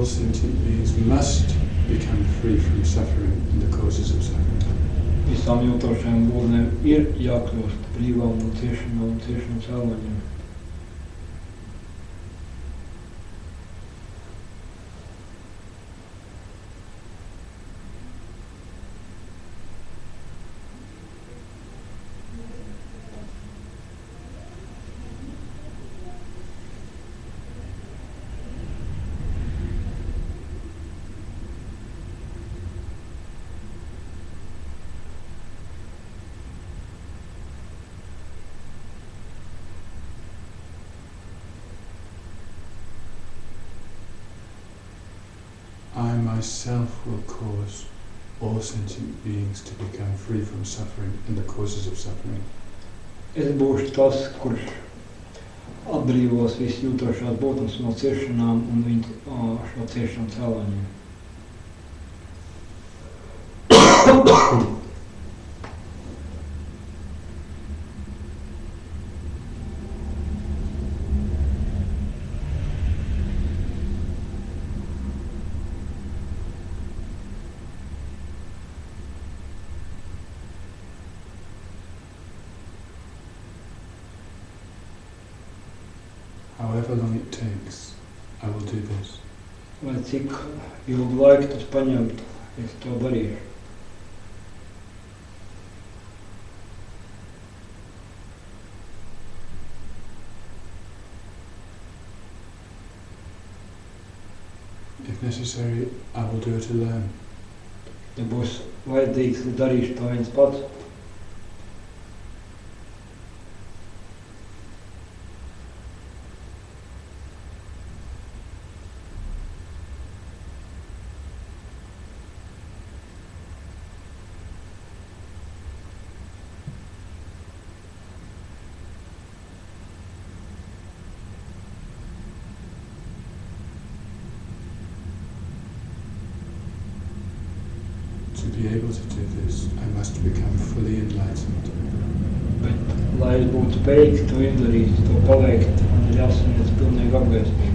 all sentient beings must become free from suffering and the causes of suffering. Visām jūtošajām būtnēm ir jākļūst brīvām no ciešanām un ciešanu cēloņiem. I myself will cause all sentient beings to become free from suffering and the causes of suffering. Es būšu tas, kurš atbrīvos visu jūtošās būtnes no ciešanām un viņu šo ciešanu cēloņiem. However long it takes, I will do this. Lai cik ilgu laiku tas paņemtu, es to darīšu. If necessary, I will do it alone. Ja būs vajadzīgs, darīšu to viens pats. To be able to do this, I must become fully enlightened. Bet, lai es būtu spējīgs to izdarīt, to paveikt, man ir jāsaniedz pilnīgi apgaismība.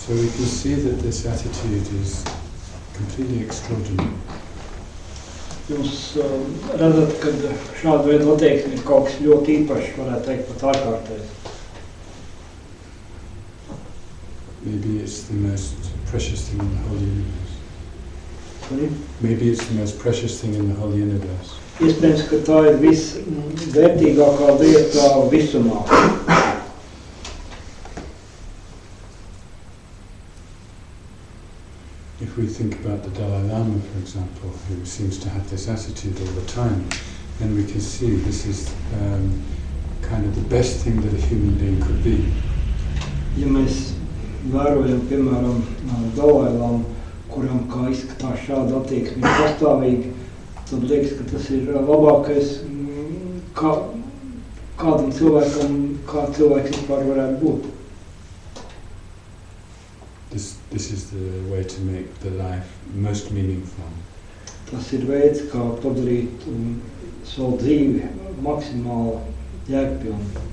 So we can see that this attitude is completely extraordinary. Jūs redzat, ka šāda veida attieksme ir kaut kas ļoti īpašs, varētu teikt, pat ārkārtējs. Maybe it's the most precious thing in the whole universe. Sorry? Maybe it's the most precious thing in the whole universe. Iespējams, ka tā ir visvērtīgākā lieta visumā. If we think about the Dalai Lama, for example, who seems to have this attitude all the time, then we can see this is kind of the best thing that a human being could be. Ja mēs vērojam, piemēram, Dalai Lamu, kuram kā izskatās šāda attieksme ir pastāvīgi, tad liekas, ka tas ir labākais, kādam cilvēkam, kā cilvēks vispār varētu būt. This is the way to make the life most meaningful. Tas ir veids, kā padarīt savu dzīvi maksimāli jēgpilnu.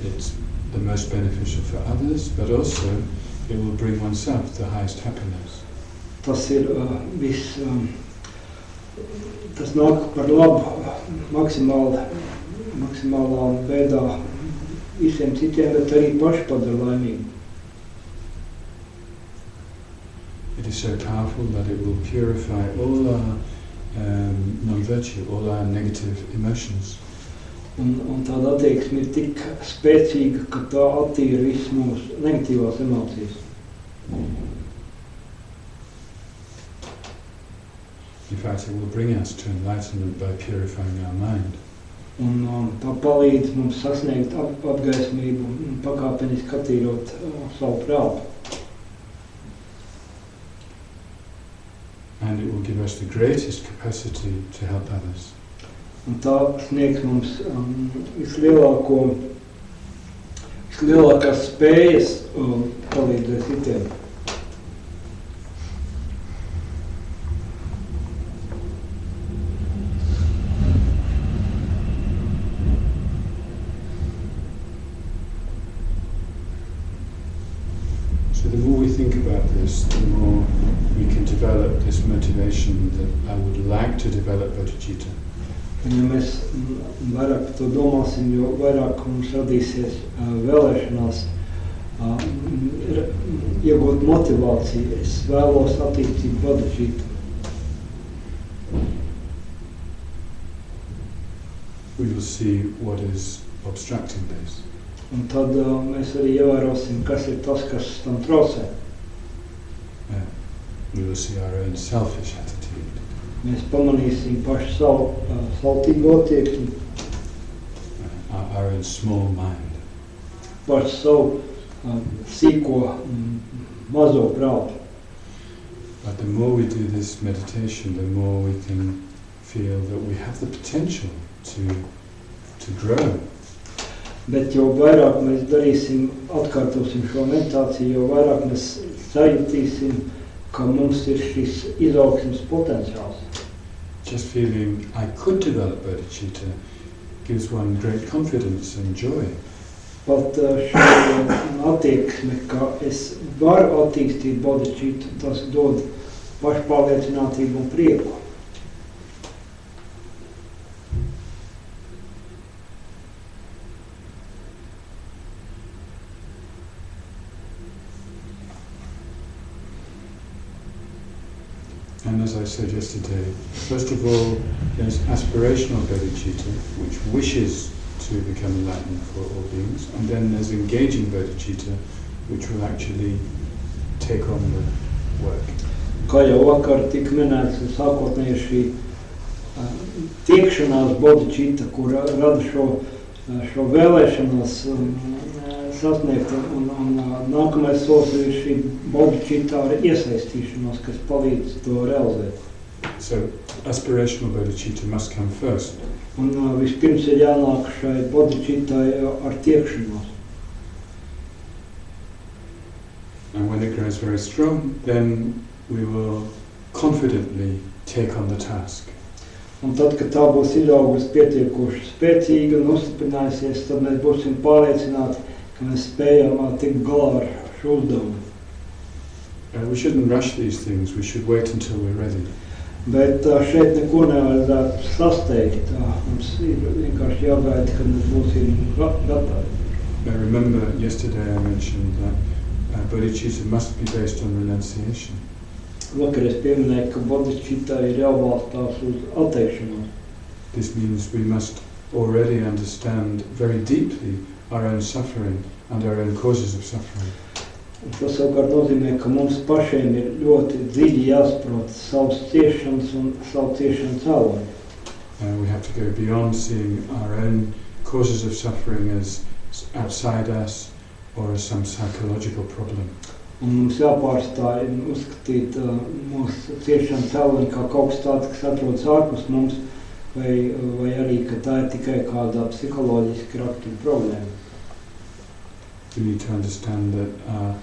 It's the most beneficial for others, but also it will bring oneself the highest happiness. tas ir viss, tas nāk par labu maksimālā veidā visiem citiem, bet arī paši padara laimīgi. It is so powerful that it will purify all our non-virtue, all our negative emotions. Un tāda attieksme ir tik spēcīga, ka tā attīra visas mūsu negatīvās emocijas. In fact, it will bring us to enlightenment by purifying our mind. Un tā palīdz mums sasniegt apgaismību un pakāpeniski attīrot savu prātu. And it will give us the greatest capacity to help others. Un tā sniegs mums vislielākās spējas palīdzēt citiem. So the more we think about this, the more we can develop this motivation that I would like to develop bodhicitta. Un ja mēs vairāk par to domāsim, jo vairāk mums radīsies vēlēšanās iegūt motivāciju. Es vēlos attīstīt bodhicitta. We will see what is obstructing this. Un tad mēs arī ievērosim, kas ir tas, kas tam traucē. We will see our own selfish attitude. Mēs pamanīsim pašu savu saltīgo attieksmi, Our own small mind. pašu savu sīko, mazo prātu. But the more we do this meditation, the more we can feel that we have the potential to grow. Bet jo vairāk mēs darīsim, atkārtosim šo meditāciju, jo vairāk mēs sajutīsim, ka mums ir šis izaugsmes potenciāls. Just feeling I could develop bodhicitta gives one great confidence and joy. Pat šo attieksme, ka es varu attīstīt bodhicitta, tas dod pašpārliecinātību un prieku. And as I said yesterday, first of all, there's aspirational bodhicitta, which wishes to become enlightened for all beings, and then there's engaging bodhicitta, which will actually take on the work. Kā jau vakar tika minēts, sākotnēji ir šī tiekšanās bodhicitta, kur rada šo vēlēšanos sasniegt, un nākamais solis ir šī bodhicitta ar iesaistīšanos, kas palīdz to realizēt. So aspirational bodhicitta must come first. Un vispirms ir jānāk šai bodhicittai ar tiekšanos. And when it grows very strong, then we will confidently take on the task. Un tad, kad tā būs izaugusi pietiekoši spēcīga un uzstiprinājusies, tad mēs būsim pārliecināti, ka mēs spējam tikt galā ar šo uzdevumu. We shouldn't rush these things, we should wait until we're ready. Bet šeit neko nevajadzētu sasteigt. Mums ir vienkārši jāgaida, kad mēs būsim gatavi. I remember yesterday I mentioned that bodhicitta must be based on renunciation. Vakar es pieminēju, ka bodhicitta ir jābalstās uz atteikšanos. This means we must already understand very deeply our own suffering and our own causes of suffering. Tas savukārt nozīmē, ka mums pašiem ir ļoti dziļi jāsaprot savas ciešanas un savu ciešanu cēloņu. We have to go beyond seeing our own causes of suffering as outside us or as some psychological problem. Un mums jāpārstāj uzskatīt mūsu ciešanu cēloņu kā kaut kas tāds, kas atrodas ārpus mums, vai arī, ka tā ir tikai kāda psiholoģiska rakstura problēma. We need to understand that our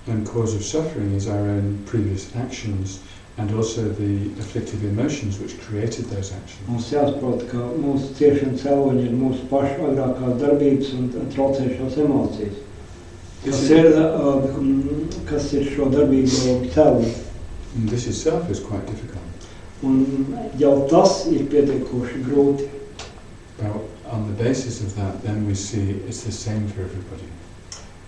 own cause of suffering is our own previous actions and also the afflictive emotions which created those actions. Mums jāsaprot, ka mūsu ciešanu cēloņi ir mūsu pašu agrākās darbības un traucējušās emocijas. Kas ir šo darbību cēloņi? And this itself is quite difficult. Un jau tas ir pietiekoši grūti. But on the basis of that, then we see it's the same for everybody.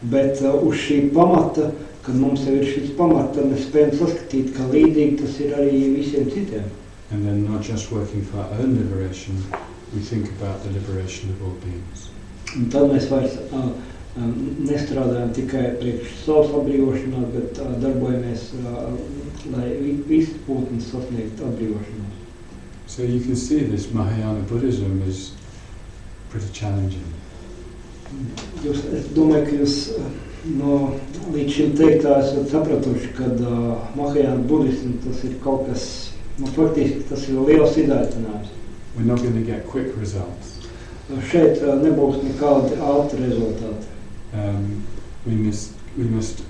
Bet uz šī pamata, kad mums jau ir šis pamats, tad mēs spējam saskatīt, ka līdzīgi tas ir arī visiem citiem. And then not just working for our own liberation, we think about the liberation of all beings. Un tad mēs vairs nestrādājam tikai priekš savas atbrīvošanās, bet darbojamies, lai visas būtnes sasniegtu atbrīvošanos. So you can see this Mahayana Buddhism is pretty challenging. Es domāju, ka jūs līdz šim teiktā esat sapratuši, ka Mahayana Buddhism tas ir kaut kas, faktiski tas ir liels izaicinājums. We're not going to get quick results. Šeit nebūs nekādi ātri rezultāti. We must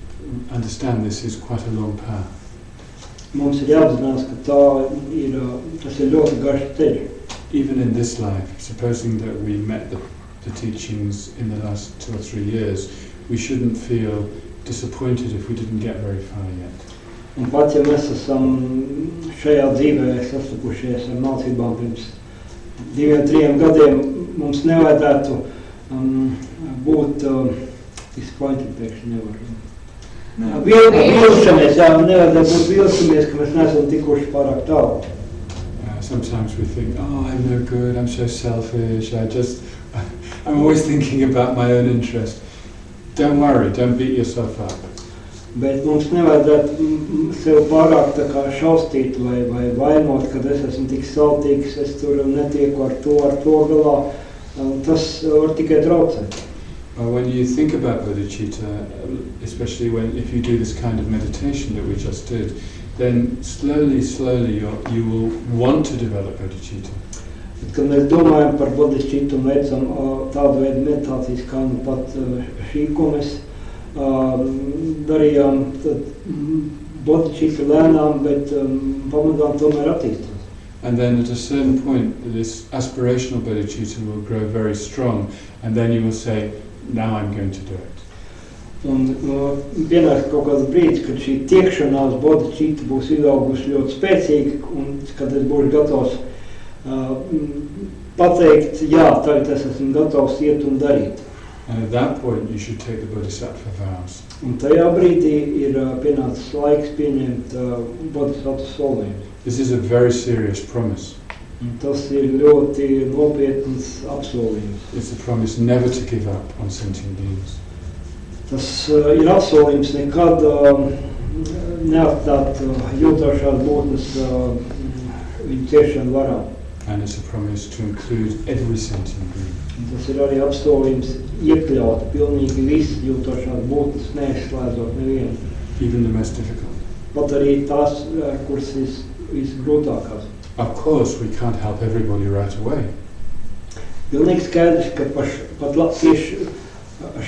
understand this is quite a long path. Mums ir jāapzinās, ka tas ir ļoti garš ceļš. Even in this life, supposing that we met the teachings in the last 2 or 3 years, we shouldn't feel disappointed if we didn't get very far yet. Un pat ja mēs esam šajā dzīvē sastapušies ar mācībām pirms 2-3 gadiem, mums nevajadzētu būt disappointed, pēkšņi nevaru. Vilšamies, nevajadzētu būt vilšamies, ka mēs neesam tikuši pārāk tālu. Sometimes we think, oh, I'm no good, I'm so selfish, I'm always thinking about my own interest. Don't worry, don't beat yourself up. Bet mums nevajadzētu sev pārāk tā kā šaustīt vai vainot, kad es esmu tik saltīgs, es tur netieku ar to galā. Tas var tikai traucēt. When you think about bodhicitta, especially if you do this kind of meditation that we just did, then slowly you will want to develop bodhicitta. Kad mēs domājam par bodhicitu un veicam tādu veidu meditācijas, kā nu pat šī, ko mēs darījām, tad bodhicitu lēnām, bet pamazām tomēr attīstās. And then at a certain point, this aspirational bodhicitta will grow very strong, and then you will say, now I'm going to do it. Un pienāks kaut kāds brīdis, kad šī tiekšanās bodhicitta būs izaugusi ļoti spēcīga, un kad es būšu gatavs pateikt, jā, tagad es esmu gatavs iet un darīt. And at that point, you should take the bodhisattva vows. Un tajā brīdī ir pienācis laiks pieņemt bodhisattva solījumus. This is a very serious promise. Un tas ir ļoti nopietns apsolījums. It's a promise never to give up on sentient beings. Tas ir apsolījums nekad neatstāt jūtošās būtnes viņu ciešanu varā. And it's a promise to include every sentient being. Un tas ir arī apsolījums iekļaut pilnīgi visu jūtošās būtnes, neizslēdzot nevienu. Even the most difficult. Pat arī tās, kuras visgrūtākās. Of course, we can't help everybody right away. Pilnīgi skaidrs, ka pat tieši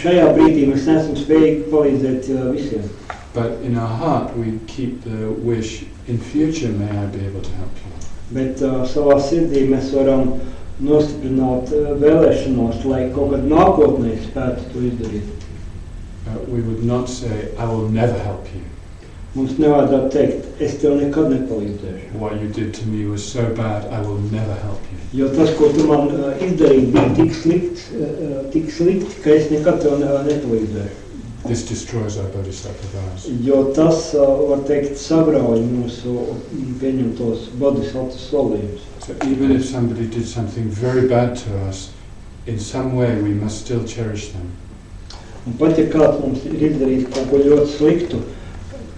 šajā brīdī mēs neesam spējīgi palīdzēt visiem. But in our heart, we keep the wish, in future, may I be able to help you. Bet savā sirdī mēs varam nostiprināt vēlēšanos, lai kaut kad nākotnē spētu to izdarīt. We would not say, I will never help you. Mums nevajadzētu teikt, es tev nekad nepalīdzēšu. What you did to me was so bad, I will never help you. Jo tas, ko tu man izdarīji, bija tik slikti, ka es nekad tev nepalīdzēšu. This destroys our bodhisattva vows. Jo tas, var teikt, sagrauj mūsu pieņemtos bodhisattva solījumus. So even if somebody did something very bad to us, in some way we must still cherish them. Un pat ja kāds mums ir izdarījis kaut ko ļoti sliktu,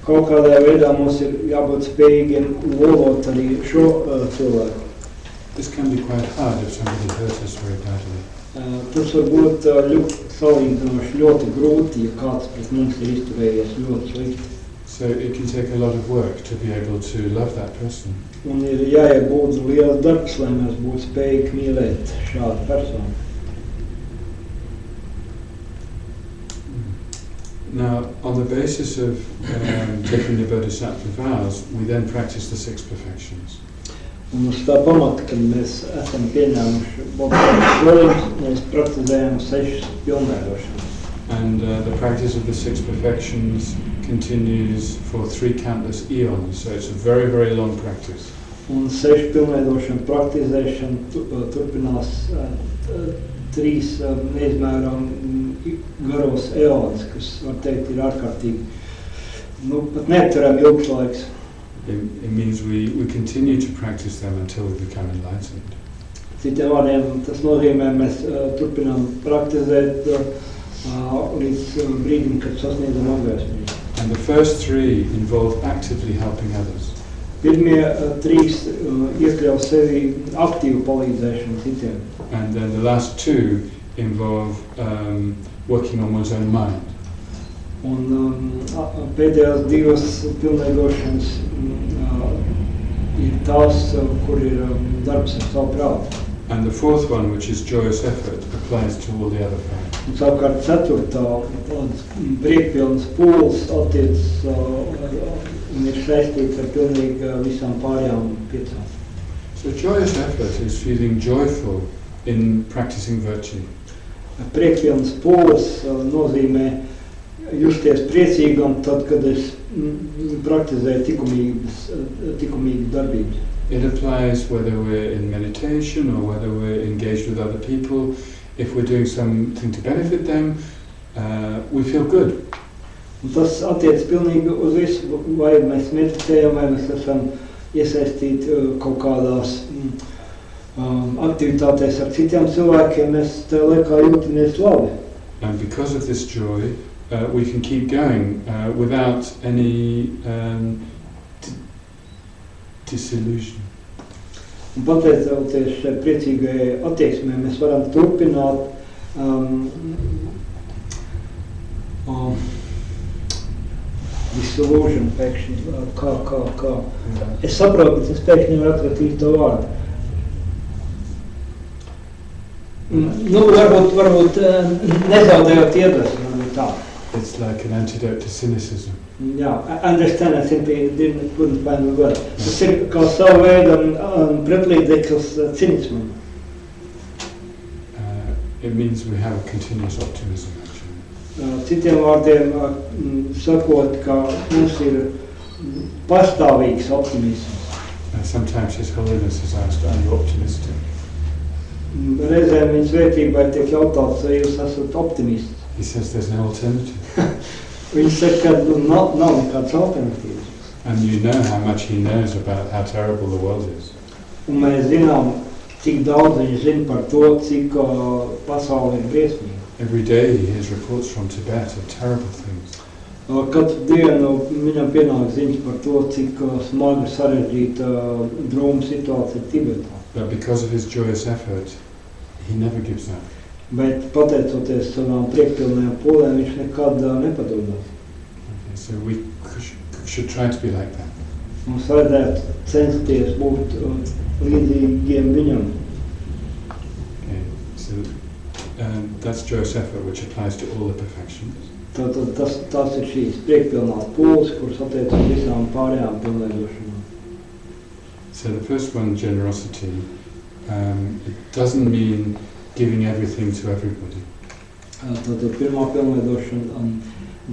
kaut kādā veidā mums ir jābūt spējīgiem lolot arī šo cilvēku. This can be quite hard if somebody hurt us very badly. Tas var būt ļoti salīdzinoši ļoti grūti, ja kāds pret mums ir izturējies ļoti slikti. So it can take a lot of work to be able to love that person. Un ir jāiegūdz liels darbs, lai mēs būtu spējīgi mīlēt šādu personu. Now, on the basis of taking the bodhisattva vows, we then practice the 6 perfections. Un uz tā pamata, kad mēs esam pieņēmuši bodhisattva solījumus, mēs praktizējam 6 pilnveidošanas. And the practice of the 6 perfections continues for 3 countless eons, so it's a very, very long practice. Un 6 pilnveidošana, praktizēšana turpinās 3 neizmērām garos eons, kas, var teikt, ir ārkārtīgi, pat neapturami ilgs laiks. It means we continue to practice them until we become enlightened. Citiem vārdiem, tas nozīmē, mēs turpinām praktizēt līdz brīdim, kad sasniedzam apgaismību. And the first 3 involve actively helping others. Pirmie 3 iekļauj sevi aktīvu palīdzēšanu citiem. And then the last 2 involve working on one's own mind. Un pēdējās 2 pilnveidošanas ir tās, kur ir darbs ar savu prātu. And the 4th one, which is joyous effort, applies to all the other 5. Un savukārt 4. tāds priekpilns pūles attiecas un ir saistīts ar pilnīgi visām pārējām 5. So joyous effort is feeling joyful in practicing virtue. Priekpilns pūles nozīmē justies priecīgam tad, kad es praktizēju likumīgu darbību. It applies whether we're in meditation or whether we're engaged with other people. If we're doing something to benefit them, we feel good. Un tas attiec pilnīgi uz visu, vai mēs meditējam, vai mēs esam iesaistīti kaut kādās aktivitātēs ar citiem cilvēkiem, mēs tajā laikā jūtamies labi. And because of this joy, we can keep going without any disillusion. Un pateicoties šai priecīgai attieksmē, mēs varam turpināt disillusion pēkšņi, kā. Es saprotu, bet es pēkšņi nevaru atrast to vārdu. Varbūt nezaudējot iedvesmu, varbūt tā. It's like an antidote to cynicism. Yeah, I understand. I simply couldn't find the word. Tas ir kā savu veidu pretlīdzīgs cinismam. It means we have continuous optimism, actually. Citiem vārdiem sakot, ka mums ir pastāvīgs optimisms. Sometimes His Holiness is asked, are you optimistic? Reizēm viņa svētībai tiek jautāts, vai jūs esat optimists. He says there's no alternative. Viņš saka, ka nav nekāds alternatīvas. And you know how much he knows about how terrible the world is. Un mēs zinām, cik daudz viņš zina par to, cik pasaule ir briesmīga. Every day he hears reports from Tibet of terrible things. Katru dienu viņam pienāk ziņas par to, cik smaga sarežģīta drūma situācija Tibetā. But because of his joyous effort, he never gives up. Bet pateicoties savām priekpilnējām pūlēm, viņš nekad nepadomās. Okay, so we should try to be like that. Mums vajadzētu censties būt līdzīgiem viņam. Okay, so that's joyous effort, which applies to all the perfections. Tātad tās ir šīs priekpilnās pūles, kuras attiec uz visām pārējām pilnveidošanām. So the first one, generosity, it doesn't mean giving everything to everybody. Tātad pirmā pilnveidošana,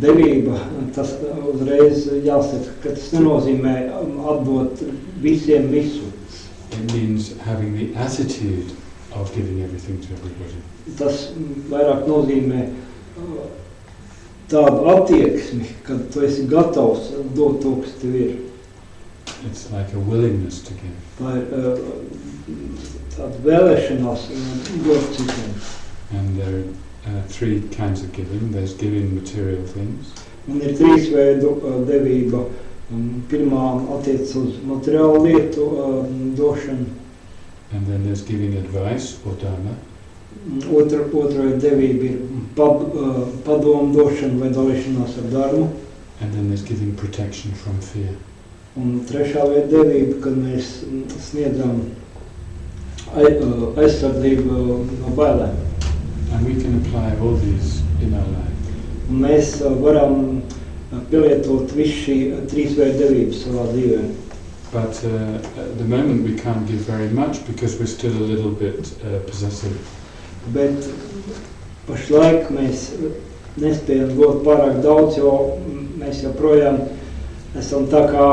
devība, tas uzreiz jāsaka, ka tas nenozīmē atdot visiem visu. It means having the attitude of giving everything to everybody. Tas vairāk nozīmē tādu attieksmi, kad tu esi gatavs dot to, kas tev ir. It's like a willingness to give. Tā ir tāda vēlēšanās dot citiem. And there are 3 kinds of giving. There's giving material things. Un ir 3 veidu devība. Pirmā attiec uz materiālu lietu došanu. And then there's giving advice or dharma. Otra devība ir padomu došana vai dalīšanās ar dharmu. And then there's giving protection from fear. Un trešā veida devība, kad mēs sniedzam aizsardzību no bailēm. And we can apply all these in our life. Un mēs varam pielietot visu šī 3 veida devības savā dzīvē. But at the moment we can't give very much because we're still a little bit possessive. Bet pašlaik mēs nespējam dot pārāk daudz, jo mēs joprojām esam tā kā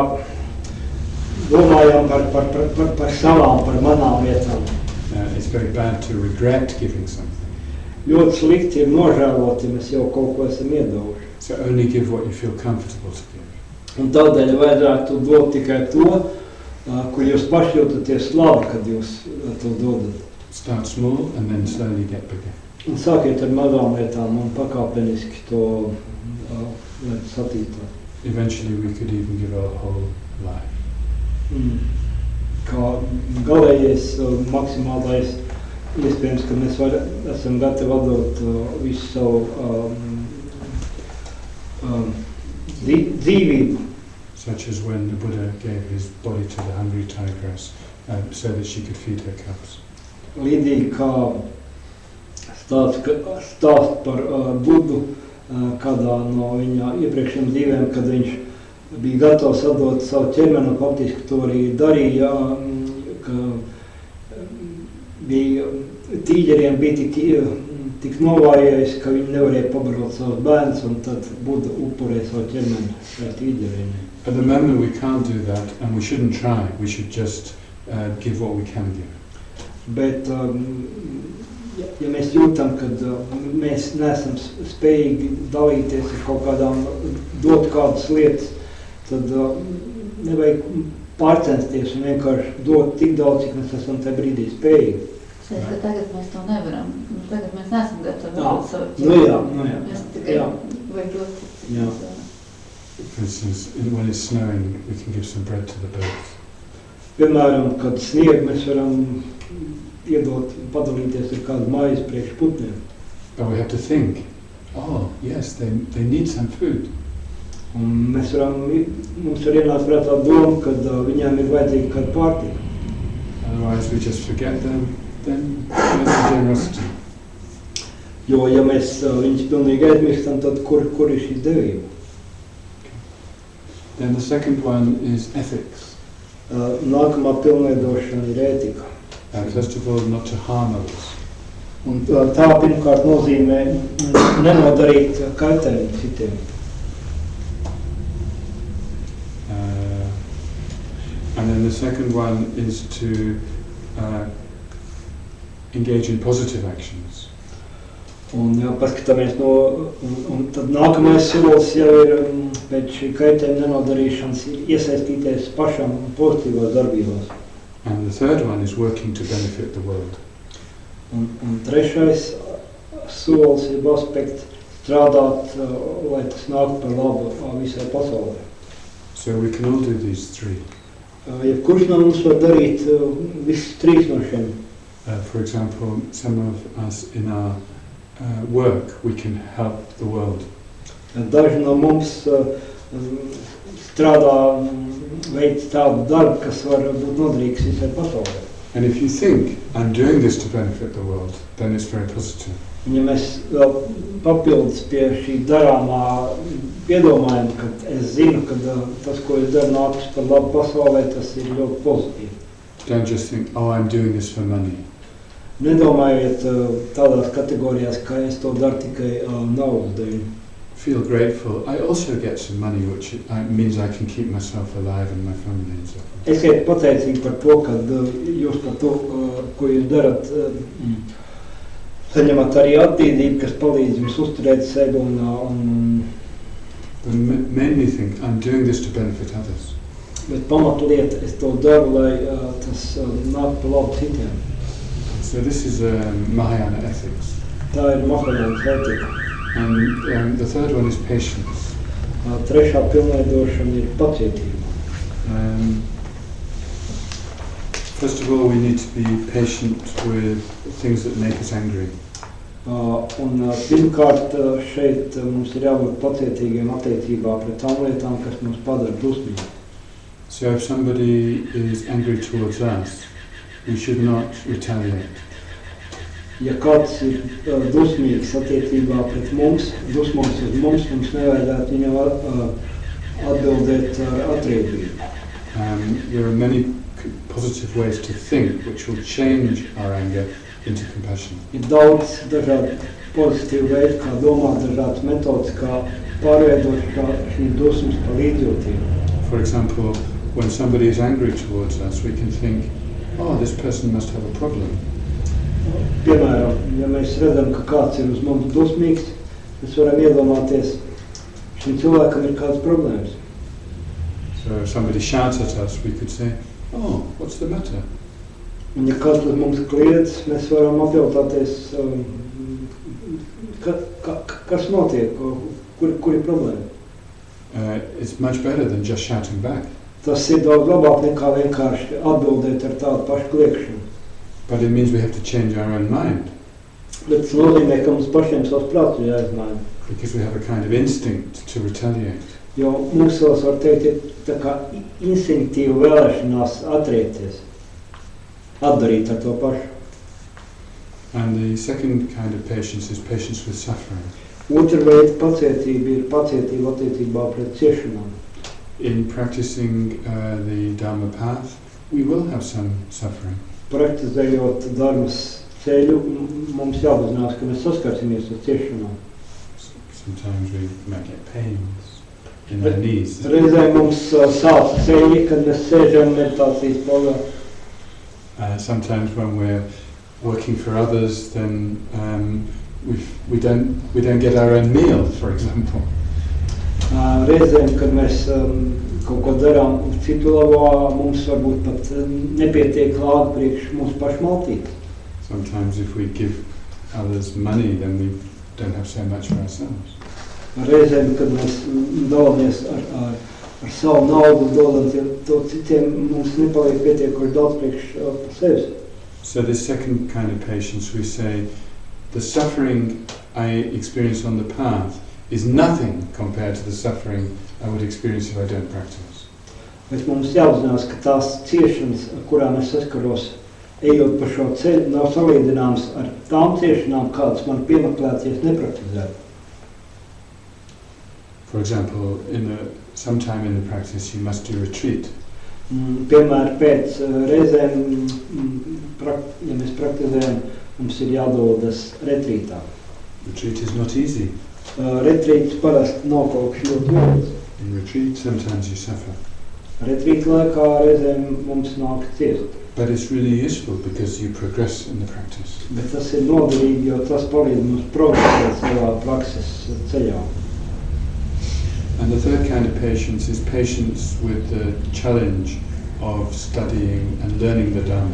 domājam par savām, par manām lietām. It's very bad to regret giving something. Ļoti slikti ir nožēlot, ja mēs jau kaut ko esam iedevuši. So only give what you feel comfortable to give. Un tādēļ vajadzētu dot tikai to, kur jūs paši jūtaties labi, kad jūs to dodat. Start small and then slowly get bigger. Un sākiet ar mazām lietām un pakāpeniski to satīstāt. Eventually we could even give our whole life. Kā galējais, maksimālais, iespējams, ka mēs esam gatavi atdot visu savu dzīvību. Such as when the Buddha gave his body to the hungry tigress so that she could feed her cubs. Līdzīgi kā stāst par Budu kādā no viņa iepriekšējām dzīvēm, kad viņš bija gatavs atdot savu ķermeni, un faktiski to arī darīja, ka bija tīģeriem bija tik novājējis, ka viņi nevarēja pabarot savus bērnus, un tad Buda upurēja savu ķermeni šai tīģeriem. At the moment we can't do that, and we shouldn't try. We should just give what we can give. Bet, ja mēs jūtam, ka mēs neesam spējīgi dalīties ar kaut kādām, dot kādas lietas, tad nevajag pārcensties un vienkārši dot tik daudz, cik mēs esam tajā brīdī spējīgi. Šeit, ka tagad mēs to nevaram. Tagad mēs neesam gatavi dot savu ķermeni. Jā. Mēs tikai vajag dot. Jā. For instance, when it's snowing, we can give some bread to the birds. Piemēram, kad snieg, mēs varam iedot, padalīties ar kādu mājas priekš putniem. But we have to think, oh, yes, they need some food. Un mēs mums var ienākt prātā doma, kad viņām ir vajadzīga kāda pārtika. Otherwise we just forget them, then there's the generosity. Jo, ja mēs viņus pilnīgi aizmirstam, tad kur ir šī devība? Then the second one is ethics. Nākamā pilnveidošana ir ētika. First of all, not to harm others. Un tā pirmkārt nozīmē nenodarīt kaitējumu citiem. And then the second one is to engage in positive actions. Un ja paskatāmies un tad nākamais solis jau ir pēc šī kaitējuma nenodarīšanas iesaistīties pašam pozitīvās darbībās. And the third one is working to benefit the world. Un trešais solis ir aspekts strādāt, lai tas nāk par labu visai pasaulē. So we can all do these three. Jebkurš no mums var darīt visus trīs no šiem. For example, some of us in our work, we can help the world. Daži no mums strādā, veic tādu darbu, kas var būt noderīgs visai pasaulē. And if you think, I'm doing this to benefit the world, then it's very positive. Un ja mēs vēl papildus pie šī darāmā piedomājam, ka es zinu, ka tas, ko es daru, nāks par labu pasaulē, tas ir ļoti pozitīvi. Don't just think, oh, I'm doing this for money. Nedomājiet tādās kategorijās, ka es to daru tikai naudas dēļ. Feel grateful. I also get some money, which means I can keep myself alive and my family and so forth. Esiet pateicīgi par to, ka jūs par to, ko jūs darat, saņemat arī atbildību, kas palīdz jums uzturēt sevi un But mainly think, I'm doing this to benefit others. Bet pamatlieta, es to daru, lai tas nāk par labu citiem. So this is Mahayana ethics. Tā ir Mahajānas etika. And the third one is patience. Trešā pilnveidošana ir pacietība. First of all, we need to be patient with things that make us angry. Un pirmkārt šeit mums ir jābūt pacietīgiem attiecībā pret tām lietām, kas mums padara dusmīgi. So if somebody is angry towards us, we should not retaliate. Ja kāds ir dusmīgs attiecībā pret mums, dusmos uz mums nevajadzētu viņam atbildēt ar atriebību. There are many positive ways to think which will change our anger into compassion. Ir daudz dažādu pozitīvu veidu, kā domāt, dažādas metodas, kā pārveidot šīs dusmas par līdzjūtību. For example, when somebody is angry towards us, we can think, oh, this person must have a problem. Piemēram, ja mēs redzam, ka kāds ir uz mums dusmīgs, mēs varam iedomāties, šim cilvēkam ir kādas problēmas. So if somebody shouts at us, we could say, oh, what's the matter? Un ja kāds uz mums kliedz, mēs varam apjautāties, kas notiek, kur ir problēma. It's much better than just shouting back. Tas ir daudz labāk nekā vienkārši atbildēt ar tādu pašu kliekšanu. But it means we have to change our own mind. Bet tas nozīmē, ka mums pašiem savs prāts ir jāizmaina. Because we have a kind of instinct to retaliate. Jo mūsos, var teikt, ir tā kā instinktīva vēlēšanās atriekties, atdarīt ar to pašu. And the second kind of patience is patience with suffering. Otra veida pacietība ir pacietība attiecībā pret ciešanām. In practicing the Dharma path, we will have some suffering. Praktizējot dharmas ceļu, mums jāapzinās, ka mēs saskarsimies ar ciešanām. Sometimes we might get pains in our knees. Reizēm mums sāp ceļi, kad mēs sēžam meditācijas pozā. Sometimes when we're working for others, then we don't get our own meal, for example. Reizēm, kad mēs kaut ko darām citu labā, mums varbūt pat nepietiek lāga priekš mūsu pašu maltīt. Sometimes if we give others money, then we don't have so much for ourselves. Reizēm, kad mēs dalāmies ar savu naudu, dodam to citiem, mums nepaliek pietiekoši daudz priekš sevis. So this second kind of patience, we say, the suffering I experience on the path is nothing compared to the suffering I would experience if I don't practice. Bet mums jāapzinās, ka tās ciešanas, ar kurām es saskaros, ejot pa šo ceļu, nav salīdzināmas ar tām ciešanām, kādas man piemeklētas, ja es nepraktizētu. For example, sometime in the practice you must do retreat. Piemēram, pēc reizēm, ja mēs praktizējam, mums ir jādodas retrītā. Retreat is not easy. Retrīts parasti nav kaut kas ļoti viegls. In retreat, sometimes you suffer. Retrīta laikā reizēm mums nāk ciest. But it's really useful because you progress in the practice. Bet tas ir noderīgi, jo tas palīdz mums progresēt savā prakses ceļā. And the third kind of patience is patience with the challenge of studying and learning the Dharma.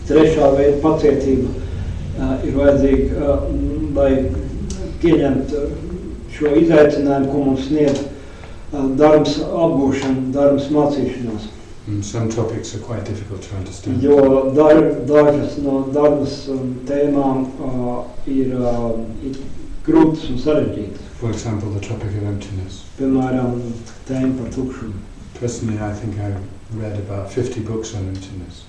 Trešā veida pacietība ir vajadzīga, lai pieņemtu šo izaicinājumu, ko mums sniedz dharmas apgūšana, dharmas mācīšanās. Some topics are quite difficult to understand. Jo dažas no dharmas tēmām ir grūtas un sarežģītas. For example, the topic of emptiness. Piemēram, tēma par tukšumu. Personally, I think I've read about 50 books on emptiness.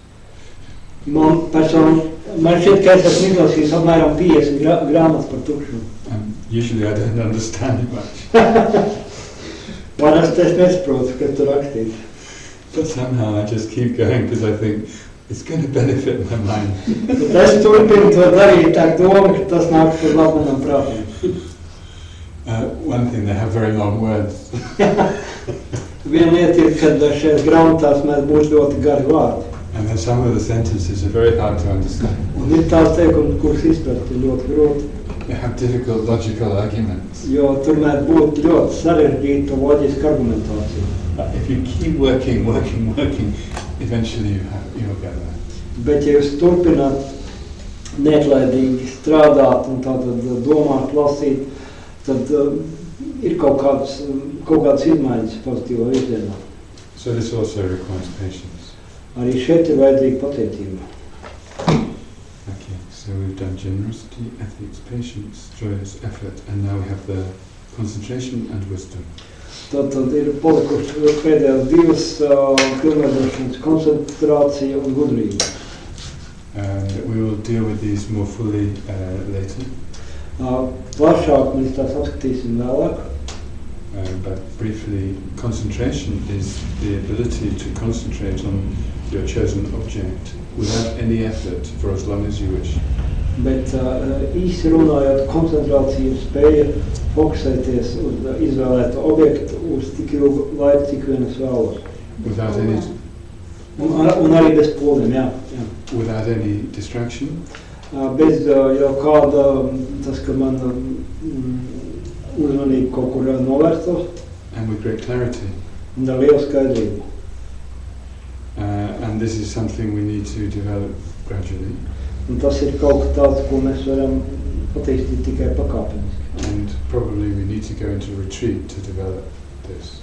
Man šķiet, ka es esmu izlasījis apmēram 50 grāmatas par tukšumu. And usually I don't understand it much. Parasti es nesaprotu, kas tur rakstīts. But somehow I just keep going because I think it's going to benefit my mind. Bet es turpinu to darīt, tā doma, ka tas nāk par labu manam prātam. One thing, they have very long words. Viena lieta ir, kad šajās grāmatās mēs būtu ļoti gari vārdi. And then some of the sentences are very hard to understand. Un ir tās teikumi, kuras izprast ir ļoti grūti. They have difficult logical arguments. Jo tur mēs būtu ļoti sarežģīta loģiska argumentācija. If you keep working, eventually you'll get there. Bet ja jūs turpināt neatlaidīgi strādāt un tātad domāt, lasīt, tad ir kaut kādas izmaiņas pozitīvā virzienā. So this also requires patience. Arī šeit ir vajadzīga pacietība. Okay, so we've done generosity, ethics, patience, joyous effort, and now we have the concentration and wisdom. Tad ir palikušas pēdējās divas pilnveidošanas koncentrācija un gudrība. We will deal with these more fully later. Plašāk mēs tās apskatīsim vēlāk. But briefly, concentration is the ability to concentrate on your chosen object without any effort for as long as you wish. Bet īsi runājot, koncentrācija ir spēja fokusēties uz izvēlētu objektu uz tik ilgu laiku, cik vien es vēlos. Without any, Un arī bez pūlēm, jā. without any distraction. Bez jau kāda, tas, ka man uzmanība kaut kur novērstos, And with great clarity. un ar lielu skaidrību. And this is something we need to develop gradually. Un tas ir kaut kas tāds, ko mēs varam attīstīt tikai pakāpeniski. And probably we need to go into retreat to develop this.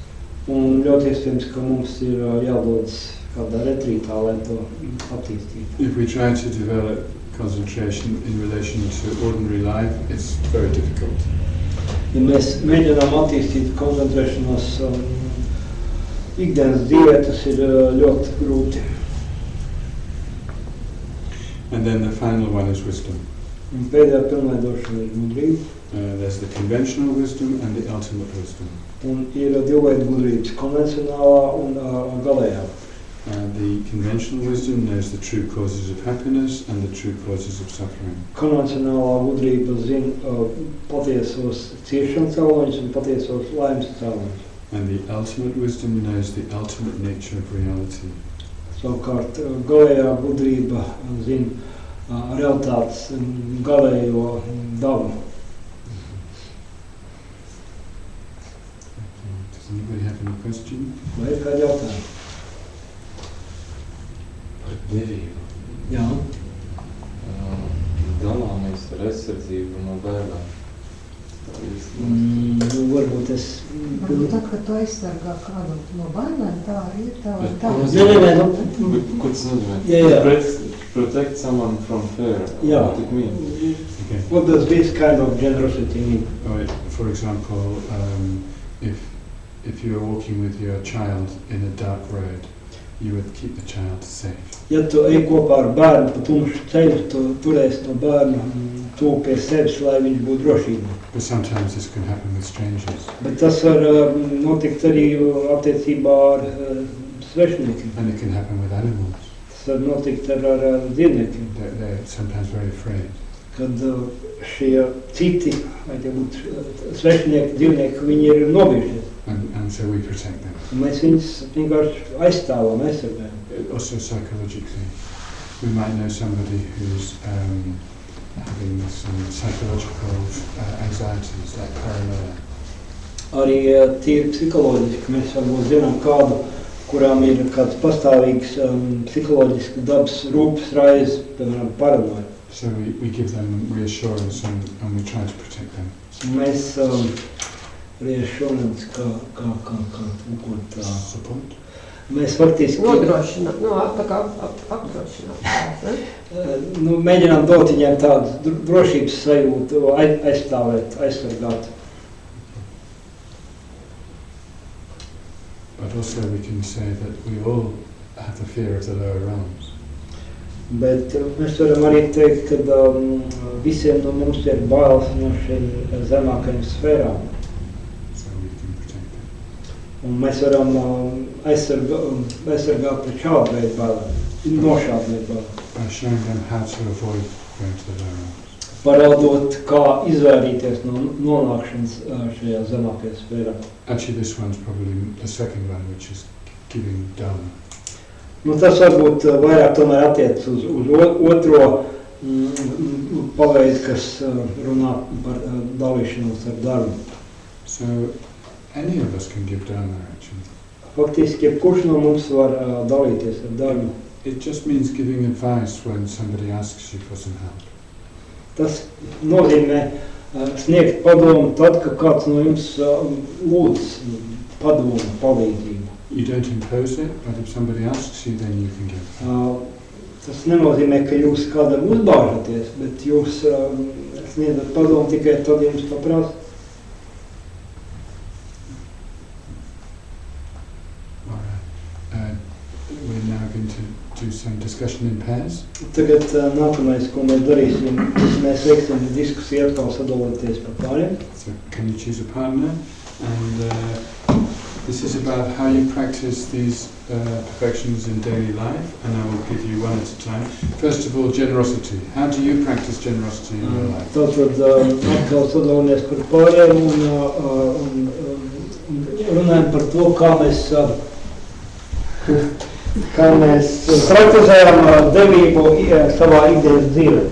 Un ļoti iespējams, ka mums ir jādodas kādā retrītā, lai to attīstītu. If we try to develop concentration in relation to ordinary life, it's very difficult. Ja mēs mēģinām attīstīt koncentrēšanos ikdienas dzīvē, tas ir ļoti grūti. And then the final one is wisdom. Un pēdējā pilnveidošana ir gudrība. There's the conventional wisdom and the ultimate wisdom. Un ir divu veidu gudrības, konvencionālā un galējā. The conventional wisdom knows the true causes of happiness and the true causes of suffering. Konvencionālā gudrība zina patiesos ciešanas cēloņus un patiesos laimes cēloņus. And the ultimate wisdom knows the ultimate nature of reality. Savukārt galējā gudrība zina realitātes galējo dabu. Does anybody have any question? Vai ir kādi jautājumi? Par devību. Jā. Dalāmies ar aizsardzību no bailēm. Varbūt es... Varbūt tad, kad tu aizsargā kādu no bailēm, tā arī ir tā vai tā. Ko tas nozīmē? Jā. Protect someone from fear. Jā. What it means? Okay. What does this kind of generosity mean? For example, if you are walking with your child in a dark road, you would keep the child safe. Ja tu ej kopā ar bērnu pa tumšu ceļu, tu turēsi no bērna tuvu pie sevis, lai viņš būtu drošībā. But sometimes this can happen with strangers. Bet tas var notikt arī attiecībā ar svešniekiem. And it can happen with animals. Tas var notikt ar dzīvniekiem. They're sometimes very afraid. Kad šie citi, vai tie būtu svešnieki, dzīvnieki, viņi ir nobijušies. And so we protect them. Un mēs viņus vienkārši aizstāvam, aizsargājam. Also psychologically, we might know somebody who's having some psychological anxieties like paranoia. Arī tīri psiholoģiski mēs varbūt zinām kādu, kurām ir kāds pastāvīgs psiholoģisks dabas rūpes raizes, piemēram, paranoja. So we give them reassurance and we try to protect them. Mēs reassurance, kā tulkot Support. Mēs faktiski Nodrošināt, tā kā apdrošināt. Mēģinām dot viņiem tādu drošības sajūtu, aizstāvēt, aizsargāt. But also we can say that we all have the fear of the lower realms. Bet mēs varam arī teikt, ka visiem no mums ir bailes no šiem zemākajiem sfērām. So we can protect them. Un mēs varam aizsargāt pret šādu veidu bailēm, no šādu veidu bailēm. By showing them how to avoid going to the lower realms. Parādot, kā izvairīties no nonākšanas šajā zemākajā sfērā. Actually, this one's probably the second one, which is giving dharma. Tas varbūt vairāk tomēr attiec uz otro paveidu, kas runā par dalīšanos ar dharmu. So any of us can give dharma, actually. Faktiski, jebkurš no mums var dalīties ar dharmu. It just means giving advice when somebody asks you for some help. Tas nozīmē sniegt padomu tad, kad kāds no jums lūdz padomu, palīdzību. You don't impose it, but if somebody asks you, then you can give. Tas nenozīmē, ka jūs kādam uzbāžaties, bet jūs sniedzat padomu tikai tad, jums to prasa. We're now going to do some discussion in pairs. Tagad nākamais, ko mēs darīsim, mēs veiksim diskusiju atkal sadaloties par pāriem. So can you choose a partner and this is about how you practice these perfections in daily life, and I will give you one at a time. First of all, generosity. How do you practice generosity in your life? Tātad atkal sadalāmies par pārējiem un runājam par to, kā mēs praktizējam devību savā ikdienas dzīvē.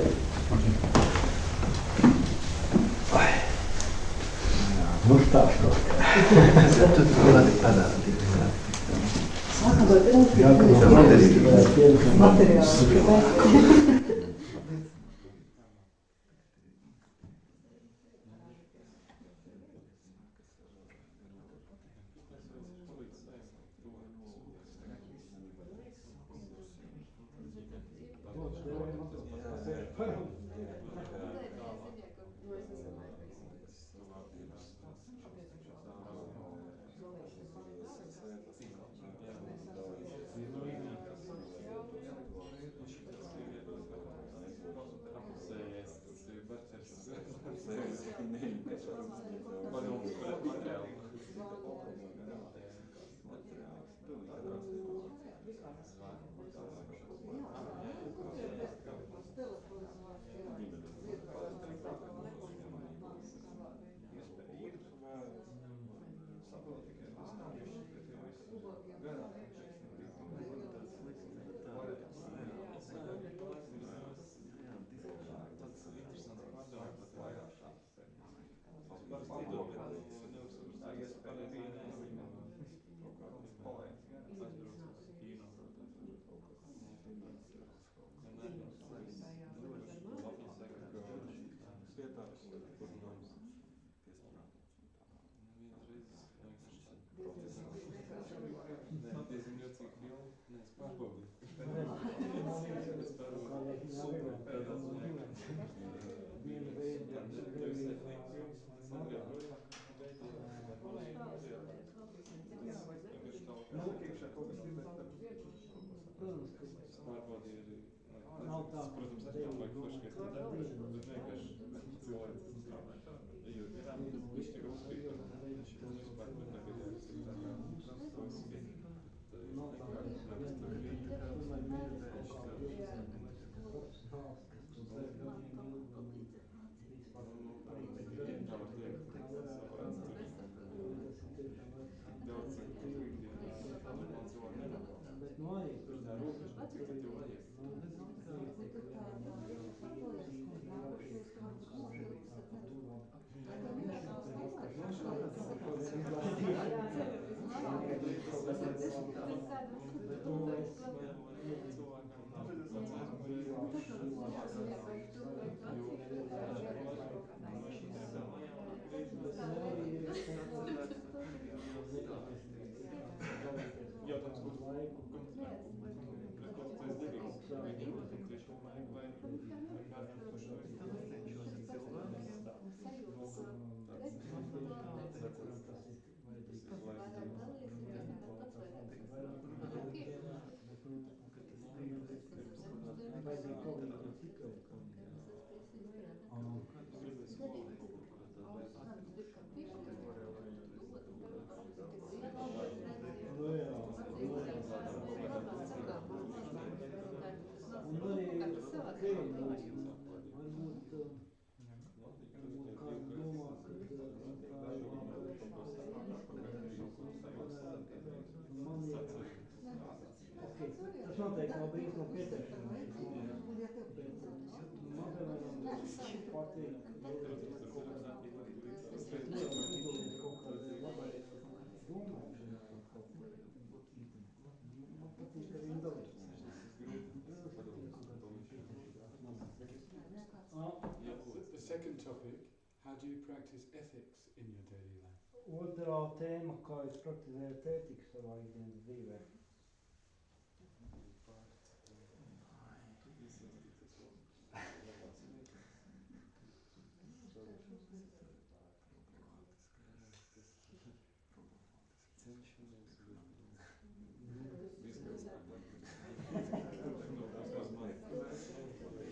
The second topic, how do you practice ethics in your daily life? Otrā tēma, kā jūs praktizējat ētiku savā ikdienas dzīvē.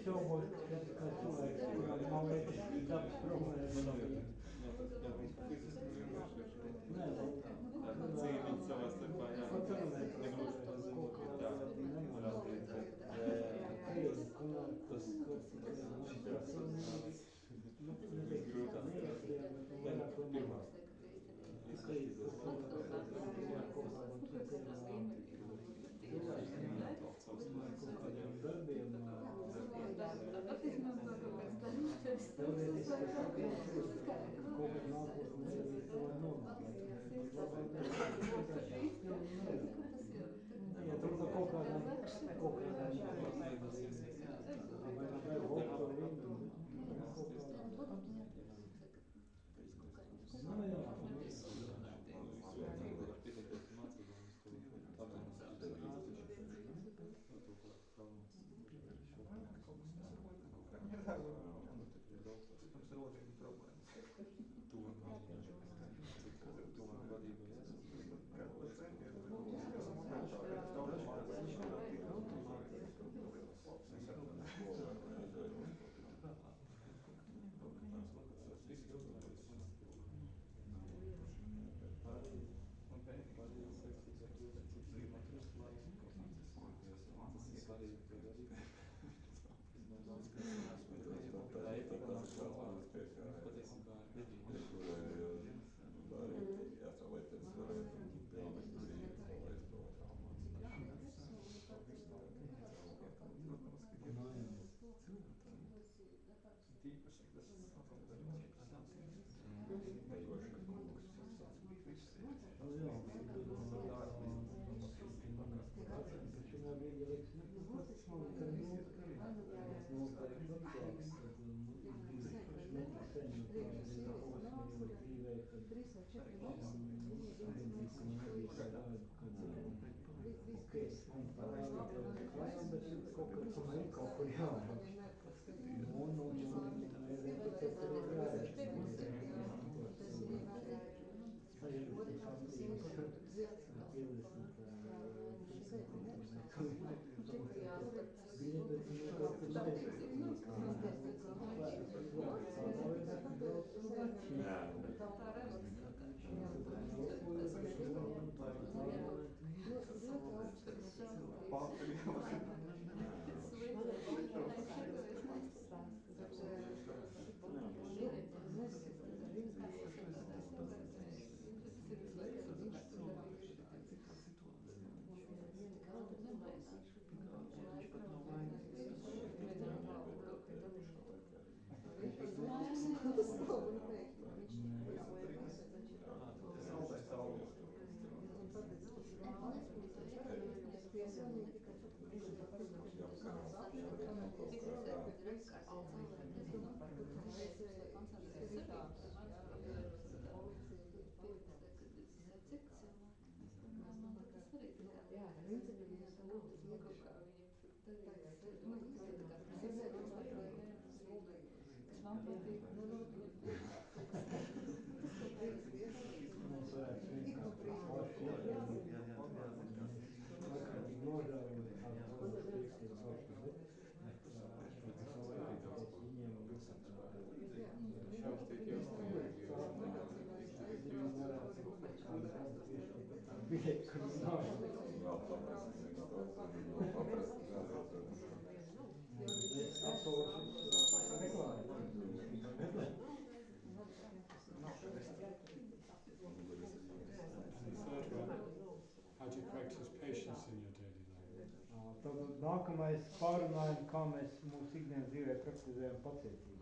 Šaubos, ka cilvēks, kuram nav ētiski dabas problēmas, How do you practice patience in your daily life? Tad nākamais pārunājam, kā mēs mūsu ikdienas dzīvē praktizējam pacietību.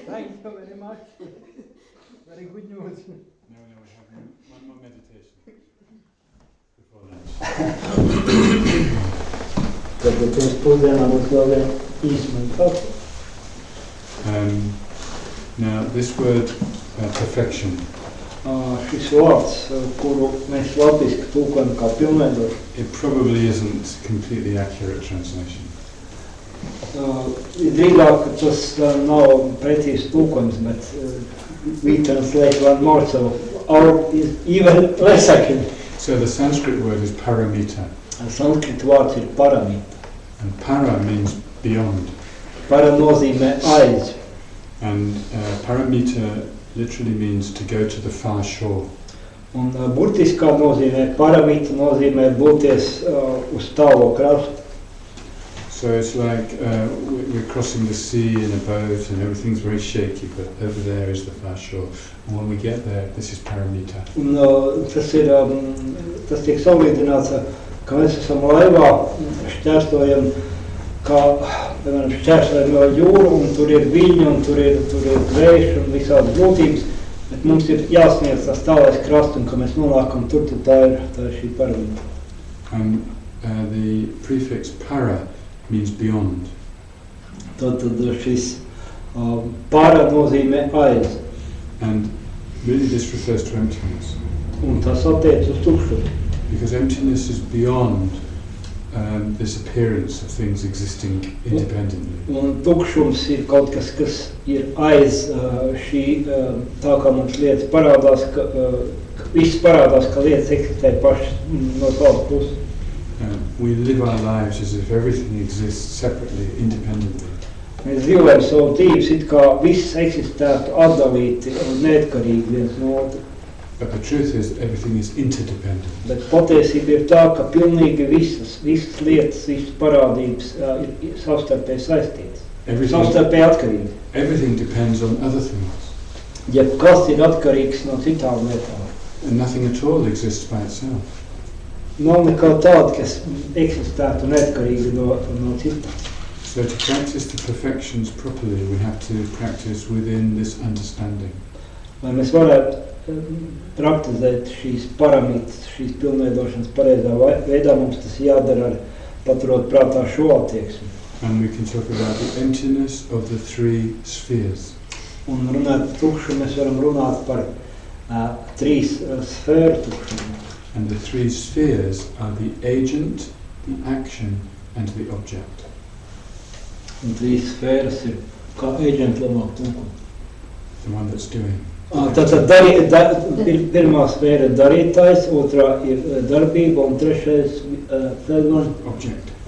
Thank you very much. Very good news. No, we have one more meditation before lunch. Tātad mēs pusdienām mums vēl vien īsumā. Now, this word, perfection, Šis vārds, kuru mēs latviski tulkojam kā pilnveidošs, it probably isn't completely accurate translation. drīzāk tas nav precīzs tulkojums, bet we translate one more, so our is even less accurate. So the Sanskrit word is paramita, Sanskrit vārds ir paramita. and para means beyond. Para nozīmē aiz. And paramita literally means to go to the far shore. Un burtiskā nozīmē paramita nozīmē būties uz tālo krastu. So it's like we're crossing the sea in a boat and everything's very shaky, but over there is the far shore. And when we get there, this is paramita. Un tas tiek salīdzināts, ka mēs esam laivā, šķērsojam kā, piemēram, šķērsojam jūru, un tur ir viļņi, un tur ir vējš un visādas grūtības, bet mums ir jāsniedz tas tālais krasts, un kad mēs nonākam tur, tad tā ir šī paramīta. And the prefix para means beyond. Tad šis para nozīmē aiz, And really this refers to emptiness. un tas attiec uz tukšumu. Because emptiness is beyond this appearance of things existing independently. Un tukšums ir kaut kas, kas ir aiz šī, tā kā mums lietas parādās, ka viss parādās, ka lietas eksistē pašas no savas puses. We live our lives as if everything exists separately, independently. Mēs dzīvojam savu dzīves, it kā viss eksistētu atdalīti un neatkarīgi viens no otra. But the truth is that everything is interdependent. Bet patiesība ir tā, ka pilnīgi visas lietas, visas parādības ir savstarpēji saistītas, savstarpēji atkarīgi. Everything depends on other things. Jebkas ir atkarīgs no citām lietām. And nothing at all exists by itself. Nav nekā tāda, kas eksistētu neatkarīgi no citām. So to practice the perfections properly, we have to practice within this understanding. Lai mēs varētu praktizēt šīs paramītas, šīs pilnveidošanas pareizā veidā, mums tas jādara ar paturot prātā šo attieksmi. And we can talk about the emptiness of the three spheres. Un runāt par tukšumu, mēs varam runāt par trīs sfēru tukšumu. And the three spheres are the agent, the action, and the object. Un trīs sfēras ir kā agenti labāk tulkot. The one that's doing. Tātad pirmā sfēra ir darītājs, otrā ir darbība un trešais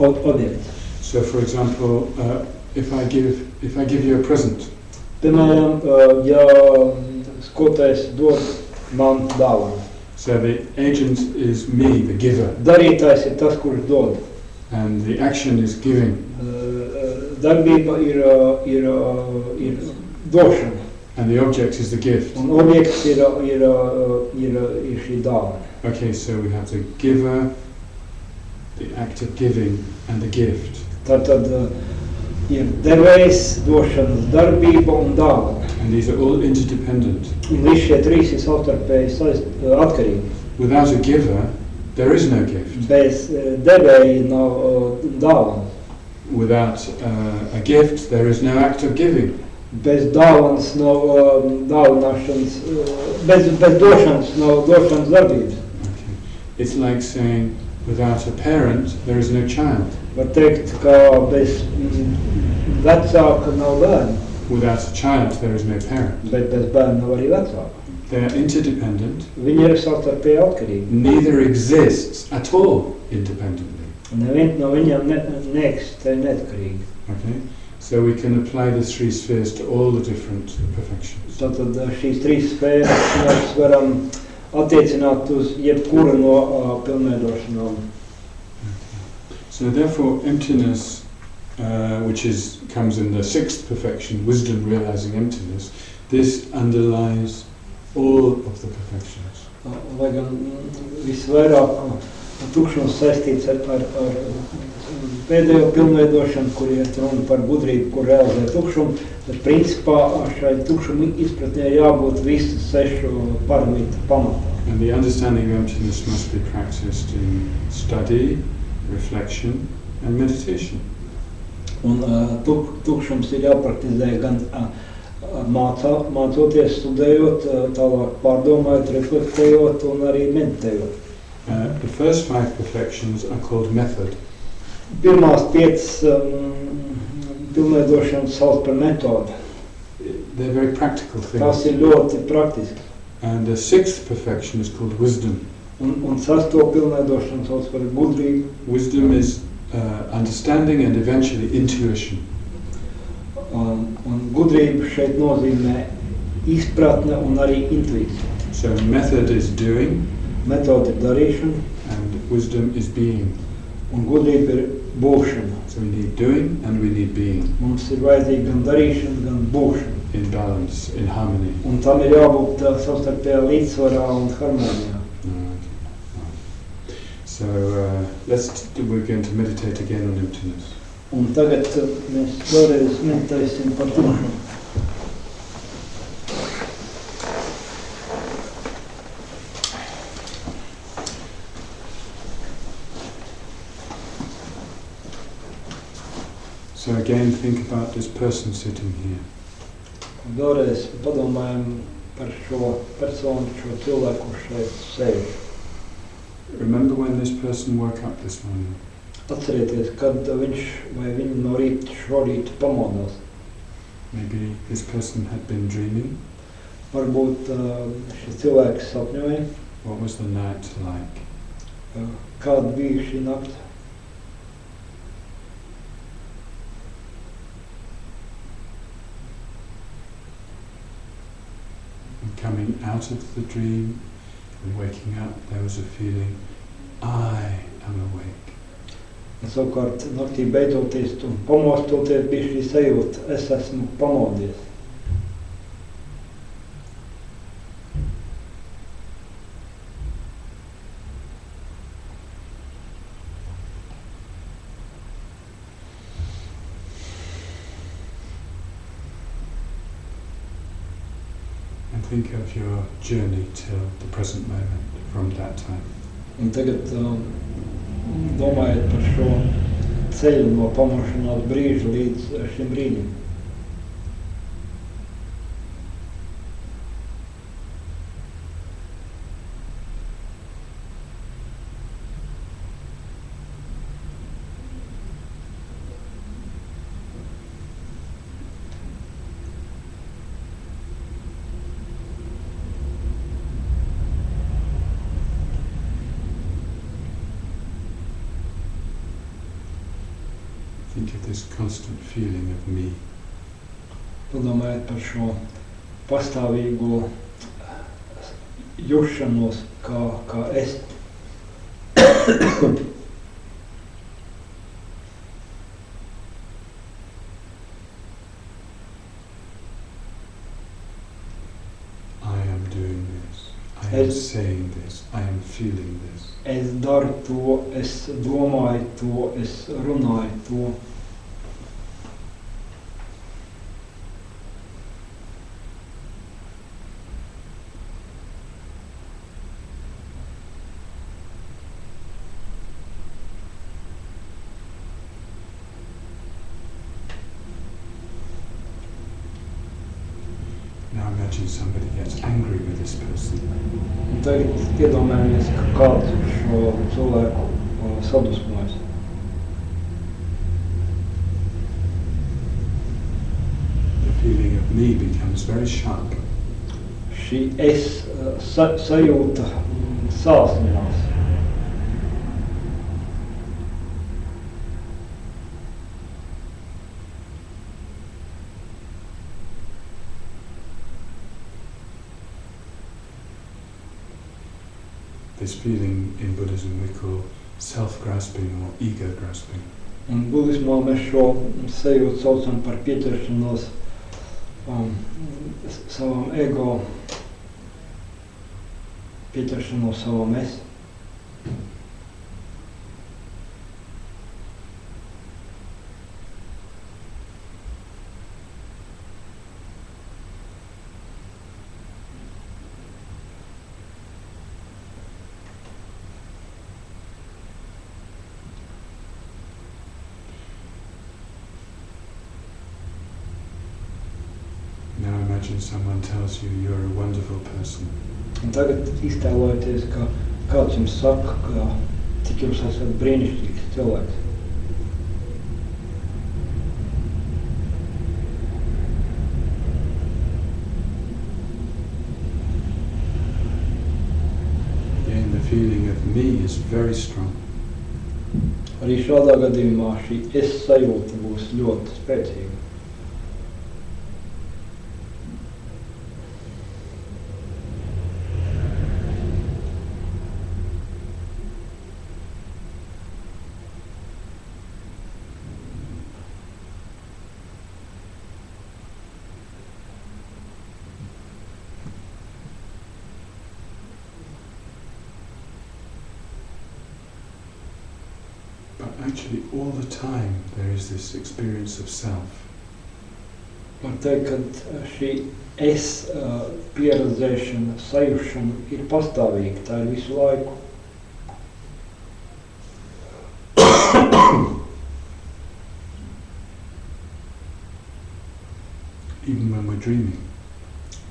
objekts. So for example, if I give you a present. Piemēram, ja skotājs dod man dāvanu. So the agent is me, the giver. Darītājs ir tas, kurš dod. And the action is giving. Darbība ir došana. And the object is the gift. Un objekts ir šī dāvana. Okay, so we have the giver, the act of giving, and the gift. Tātad ir devējs, došanas darbība un dāvana. And these are all interdependent. Un visi šie trīs ir savstarpēji atkarīgi. Without a giver, there is no gift. Bez devēja nav dāvana. Without a gift, there is no act of giving. Bez dāvanas nav dāvināšanas, bez došanas nav došanas darbības. Okay. It's like saying, without a parent, there is no child. Var teikt, ka bez vecāka nav bērna. Without a child, there is no parent. Bet bez bērna nav arī vecāka. They are interdependent. Viņi ir savstarpēji atkarīgi. Neither exists at all independently. Neviens no viņiem neeksistē neatkarīgi. Okay? So we can apply the three spheres to all the different perfections. Tātad šīs trīs sfēras mēs varam attiecināt uz jebkuru no pilnveidošanām. So therefore emptiness, which comes in the sixth perfection, wisdom realizing emptiness, this underlies all of the perfections. Lai gan visvairāk tukšums saistīts ar pēdējo pilnveidošanu, kur ir runa par gudrību, kur realizē tukšumu, bet principā šai tukšumu izpratnē jābūt visu sešu paramītu pamatā. And the understanding of emptiness must be practiced in study, reflection and meditation. Un tukšums ir jāpraktizē gan mācoties, studējot, tālāk pārdomājot, reflektējot un arī meditējot. The first 5 perfections are called method. Pirmās 5 pilnveidošanas sauc par metodu. They're very practical things. Tas ir ļoti praktiski. And the 6th perfection is called wisdom. Un sesto pilnveidošanu sauc par gudrību. Wisdom is understanding and eventually intuition. Un gudrība šeit nozīmē izpratne un arī intuīcija. So method is doing. Metode ir darīšana. And wisdom is being. Un gudrība ir būšana. So we need doing and we need being. Mums ir vajadzīga gan darīšana, gan būšana. In balance, in harmony. Un tam ir jābūt savstarpējā līdzsvarā un harmonijā. So we're going to meditate again on emptiness. Un tagad mēs vēlreiz meditēsim par tumšumu. So again, think about this person sitting here. Un vēlreiz padomājam par šo personu, šo cilvēku šeit sēž. Remember when this person woke up this morning? Atcerieties, kad viņš vai viņa no rīta šorīt pamodās. Maybe this person had been dreaming. Varbūt šis cilvēks sapņoja, What was the night like? kāda bija šī nakta. And coming out of the dream and waking up, there was a feeling, I am awake. Un savukārt naktī beidzoties un pamostoties bija šī sajūta, es esmu pamodies. And think of your journey till the present moment from that time. Un tagad domājiet par šo ceļu no pamošanās brīža līdz šim brīdim. Think of this constant feeling of me. Padomājiet par šo pastāvīgo jušanos, kā es. I am doing this. I am saying this. I am feeling this. Es daru to, es domāju to, es runāju to. Now imagine somebody gets angry with this person. Un tagad iedomājamies, ka kāds šo cilvēku sadusmojas. The feeling of me becomes very sharp. Šī es sajūta sāsminās. This feeling in Buddhism we call self-grasping or ego-grasping. Un budismā mēs šo sajūtu saucam par pieķeršanos savam ego, pieķeršanos savam es. Now imagine someone tells you you're a wonderful person. Un tagad iztēlojieties, ka kāds jums saka, ka cik jūs esat brīnišķīgs cilvēks. Again, the feeling of me is very strong. Arī šādā gadījumā šī es sajūta būs ļoti spēcīga. But actually all the time there is this experience of self. Var teikt, ka šī es pieredzēšana, sajūšana ir pastāvīga, tā ir visu laiku. Even when we're dreaming.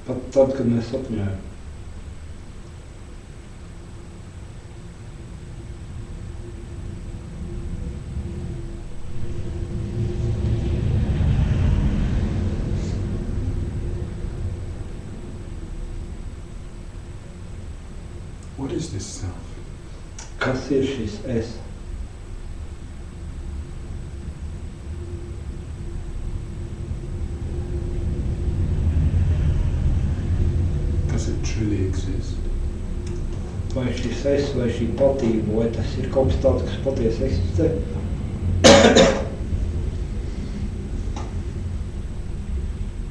Pat tad, kad mēs sapņojam. What is this self? Kas ir šis es? Does it truly exist? Vai šis es, vai šī patība, vai tas ir kaut kas tāds, kas patiesi eksistē?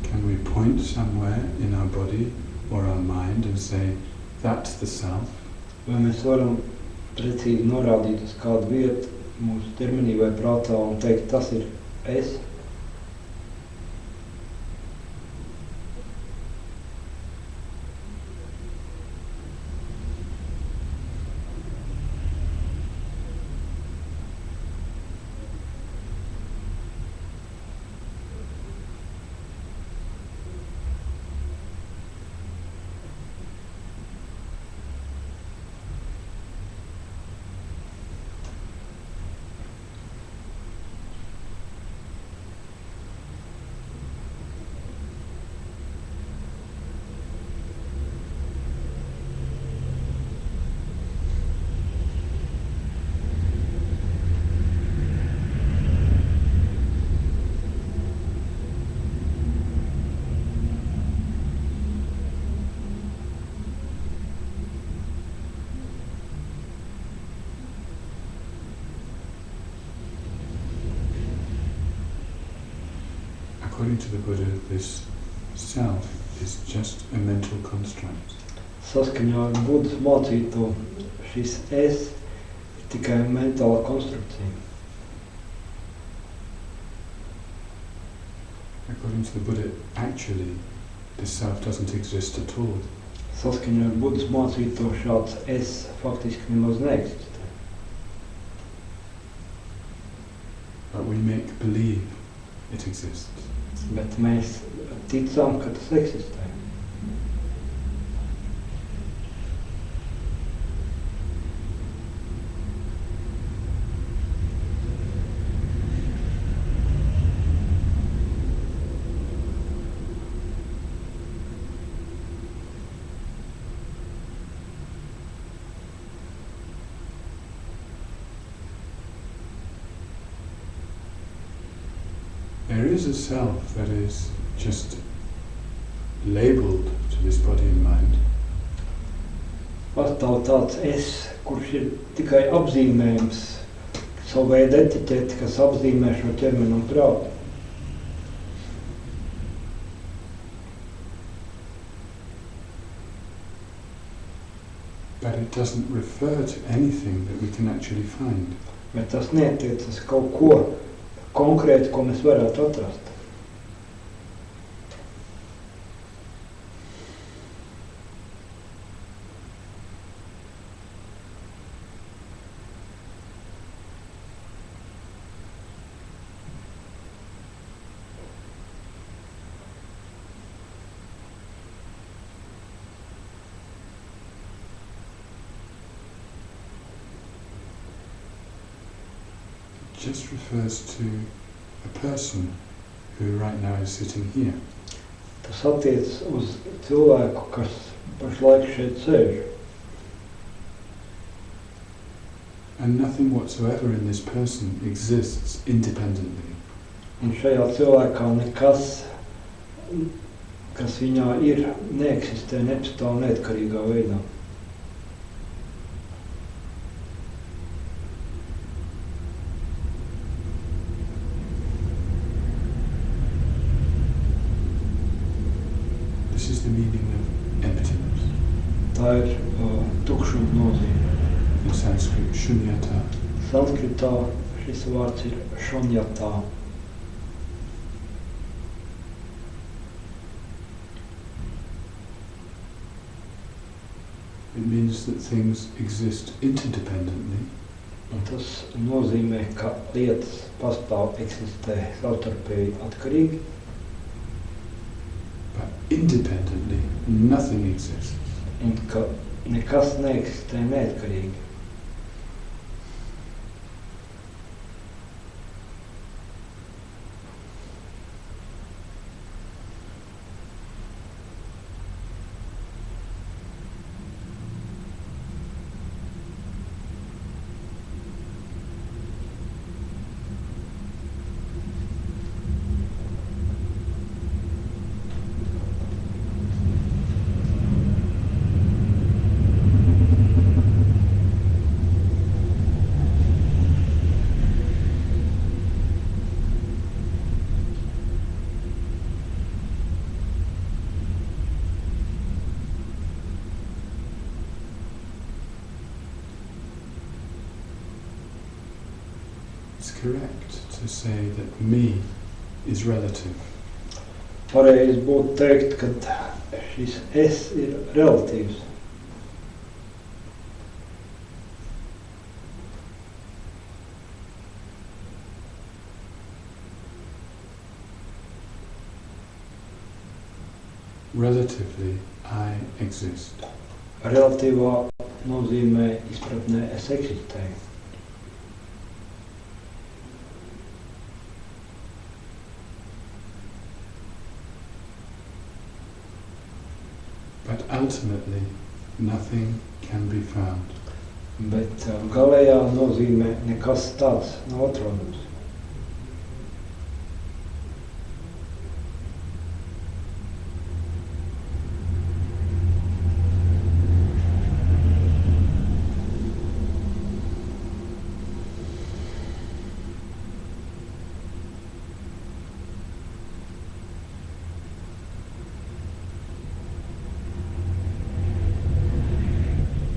Can we point somewhere in our body or our mind and say, that's the self? Vai mēs varam precīzi norādīt uz kādu vietu mūsu ķermenī vai prātā un teikt, tas ir es? According to the Buddha, this self is just a mental construct. Saskaņā ar Budas mācīto, šis es ir tikai mentāla konstrukcija. According to the Buddha, actually, this self doesn't exist at all. Saskaņā ar Budas mācīto, šāds es faktiski nemaz neeksistē. But we make believe it exists. Bet mēs ticām, ka tas eksistē. There is a self that is just labelled to this body and mind. Pastāv tāds es, kurš ir tikai apzīmējums, savu veidu etiķeti, kas apzīmē šo ķermeni un prātu. But it doesn't refer to anything that we can actually find. Bet tas neatiecas kaut ko konkrēti, ko mēs varētu atrast. It just refers to a person who right now is sitting here. Tas attiecas uz cilvēku, kas pašlaik šeit sēž. And nothing whatsoever in this person exists independently. Un šajā cilvēkā nekas, kas viņā ir, neeksistē, nepastāv neatkarīgā veidā. This is the meaning of emptiness. Tā ir tukšuma nozīme. In Sanskrit, shunyata. Sanskritā šī šis vārds ir šonjatā. It means that things exist interdependently. Un tas nozīmē, ka lietas pastāv, eksistē savstarpēji atkarīgi, But independently, nothing exists. un ka nekas neeksistē neatkarīgi. It's correct to say that me is relative. Pareizi būtu teikt, ka šis es ir relatīvs. Relatively, I exist. Relatīvā nozīmē izpratnē es eksistēju. But ultimately, nothing can be found. Bet galējā nozīmē nekas tāds nav atrodams.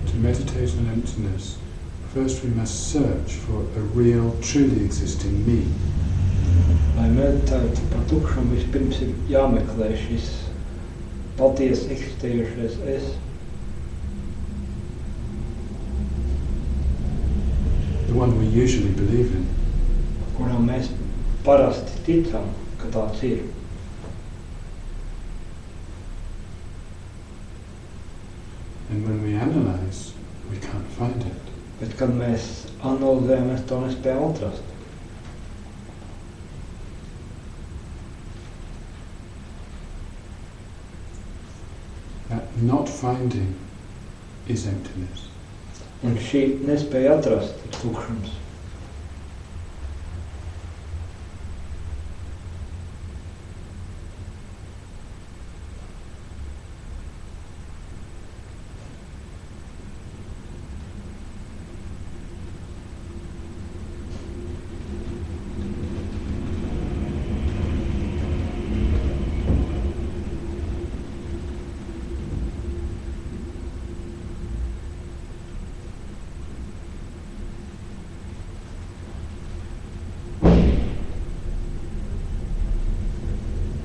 To meditate on emptiness, first we must search for a real, truly existing me. Lai meditētu par tukšumu, vispirms ir jāmeklē šis patiesi eksistējušais es. The one we usually believe in. Kuram mēs parasti ticam, ka tāds ir. And when we analyze, we can't find it. Bet, kad mēs analizējam, mēs to nespējam atrast. That not finding is emptiness. Un šī nespēja atrast ir tukšums.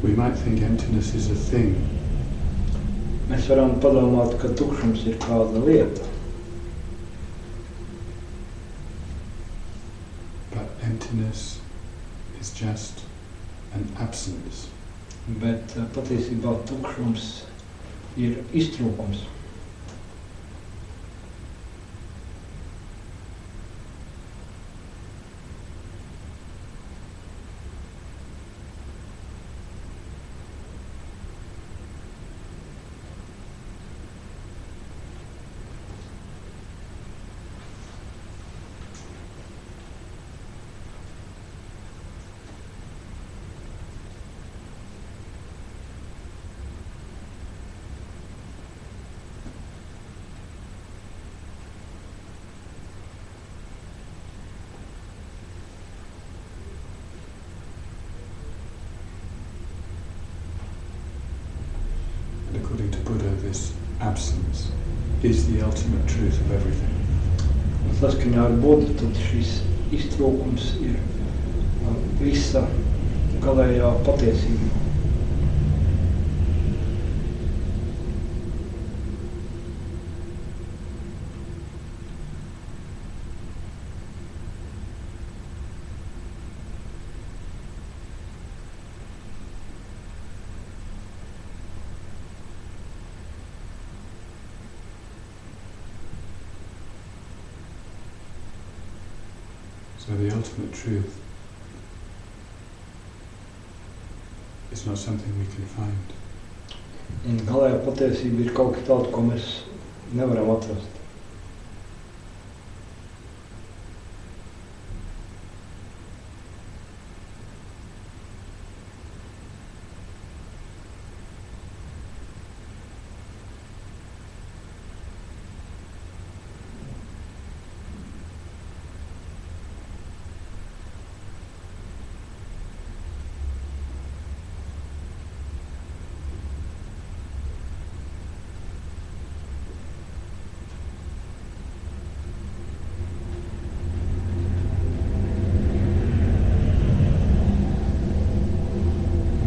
We might think emptiness is a thing, Mēs varam padomāt, ka tukšums ir kāda lieta, but emptiness is just an absence. bet patiesībā tukšums ir iztrūkums. And according to Buddha, this absence is the ultimate truth of everything. Saskaņā ar Budu tad šis iztrūkums ir visa galējā patiesība. So the ultimate truth is not something we can find. Un galējā patiesība ir kaut kas tāds, ko mēs nevaram atrast.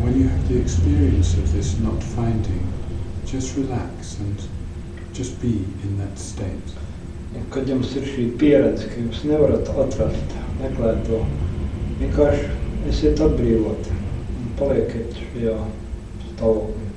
When you have the experience of this not finding, just relax and just be in that state. Un kad jums ir šī pieredze, ka jūs nevarat atrast, meklēt to, vienkārši esiet atbrīvoti un paliekiet šajā stāvoklī.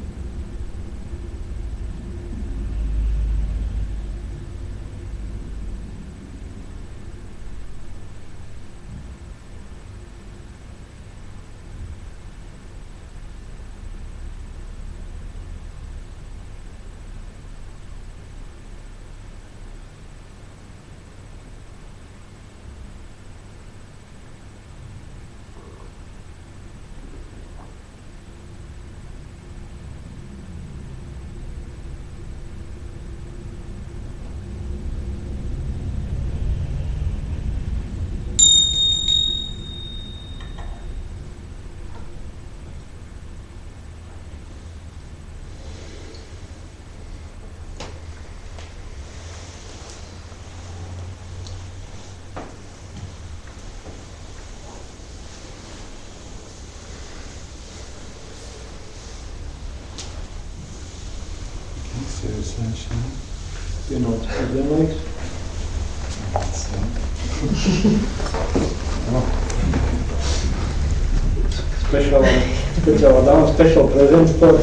So essentially, Pienācis pusdienlaiks. Speciālā dāma, special presents par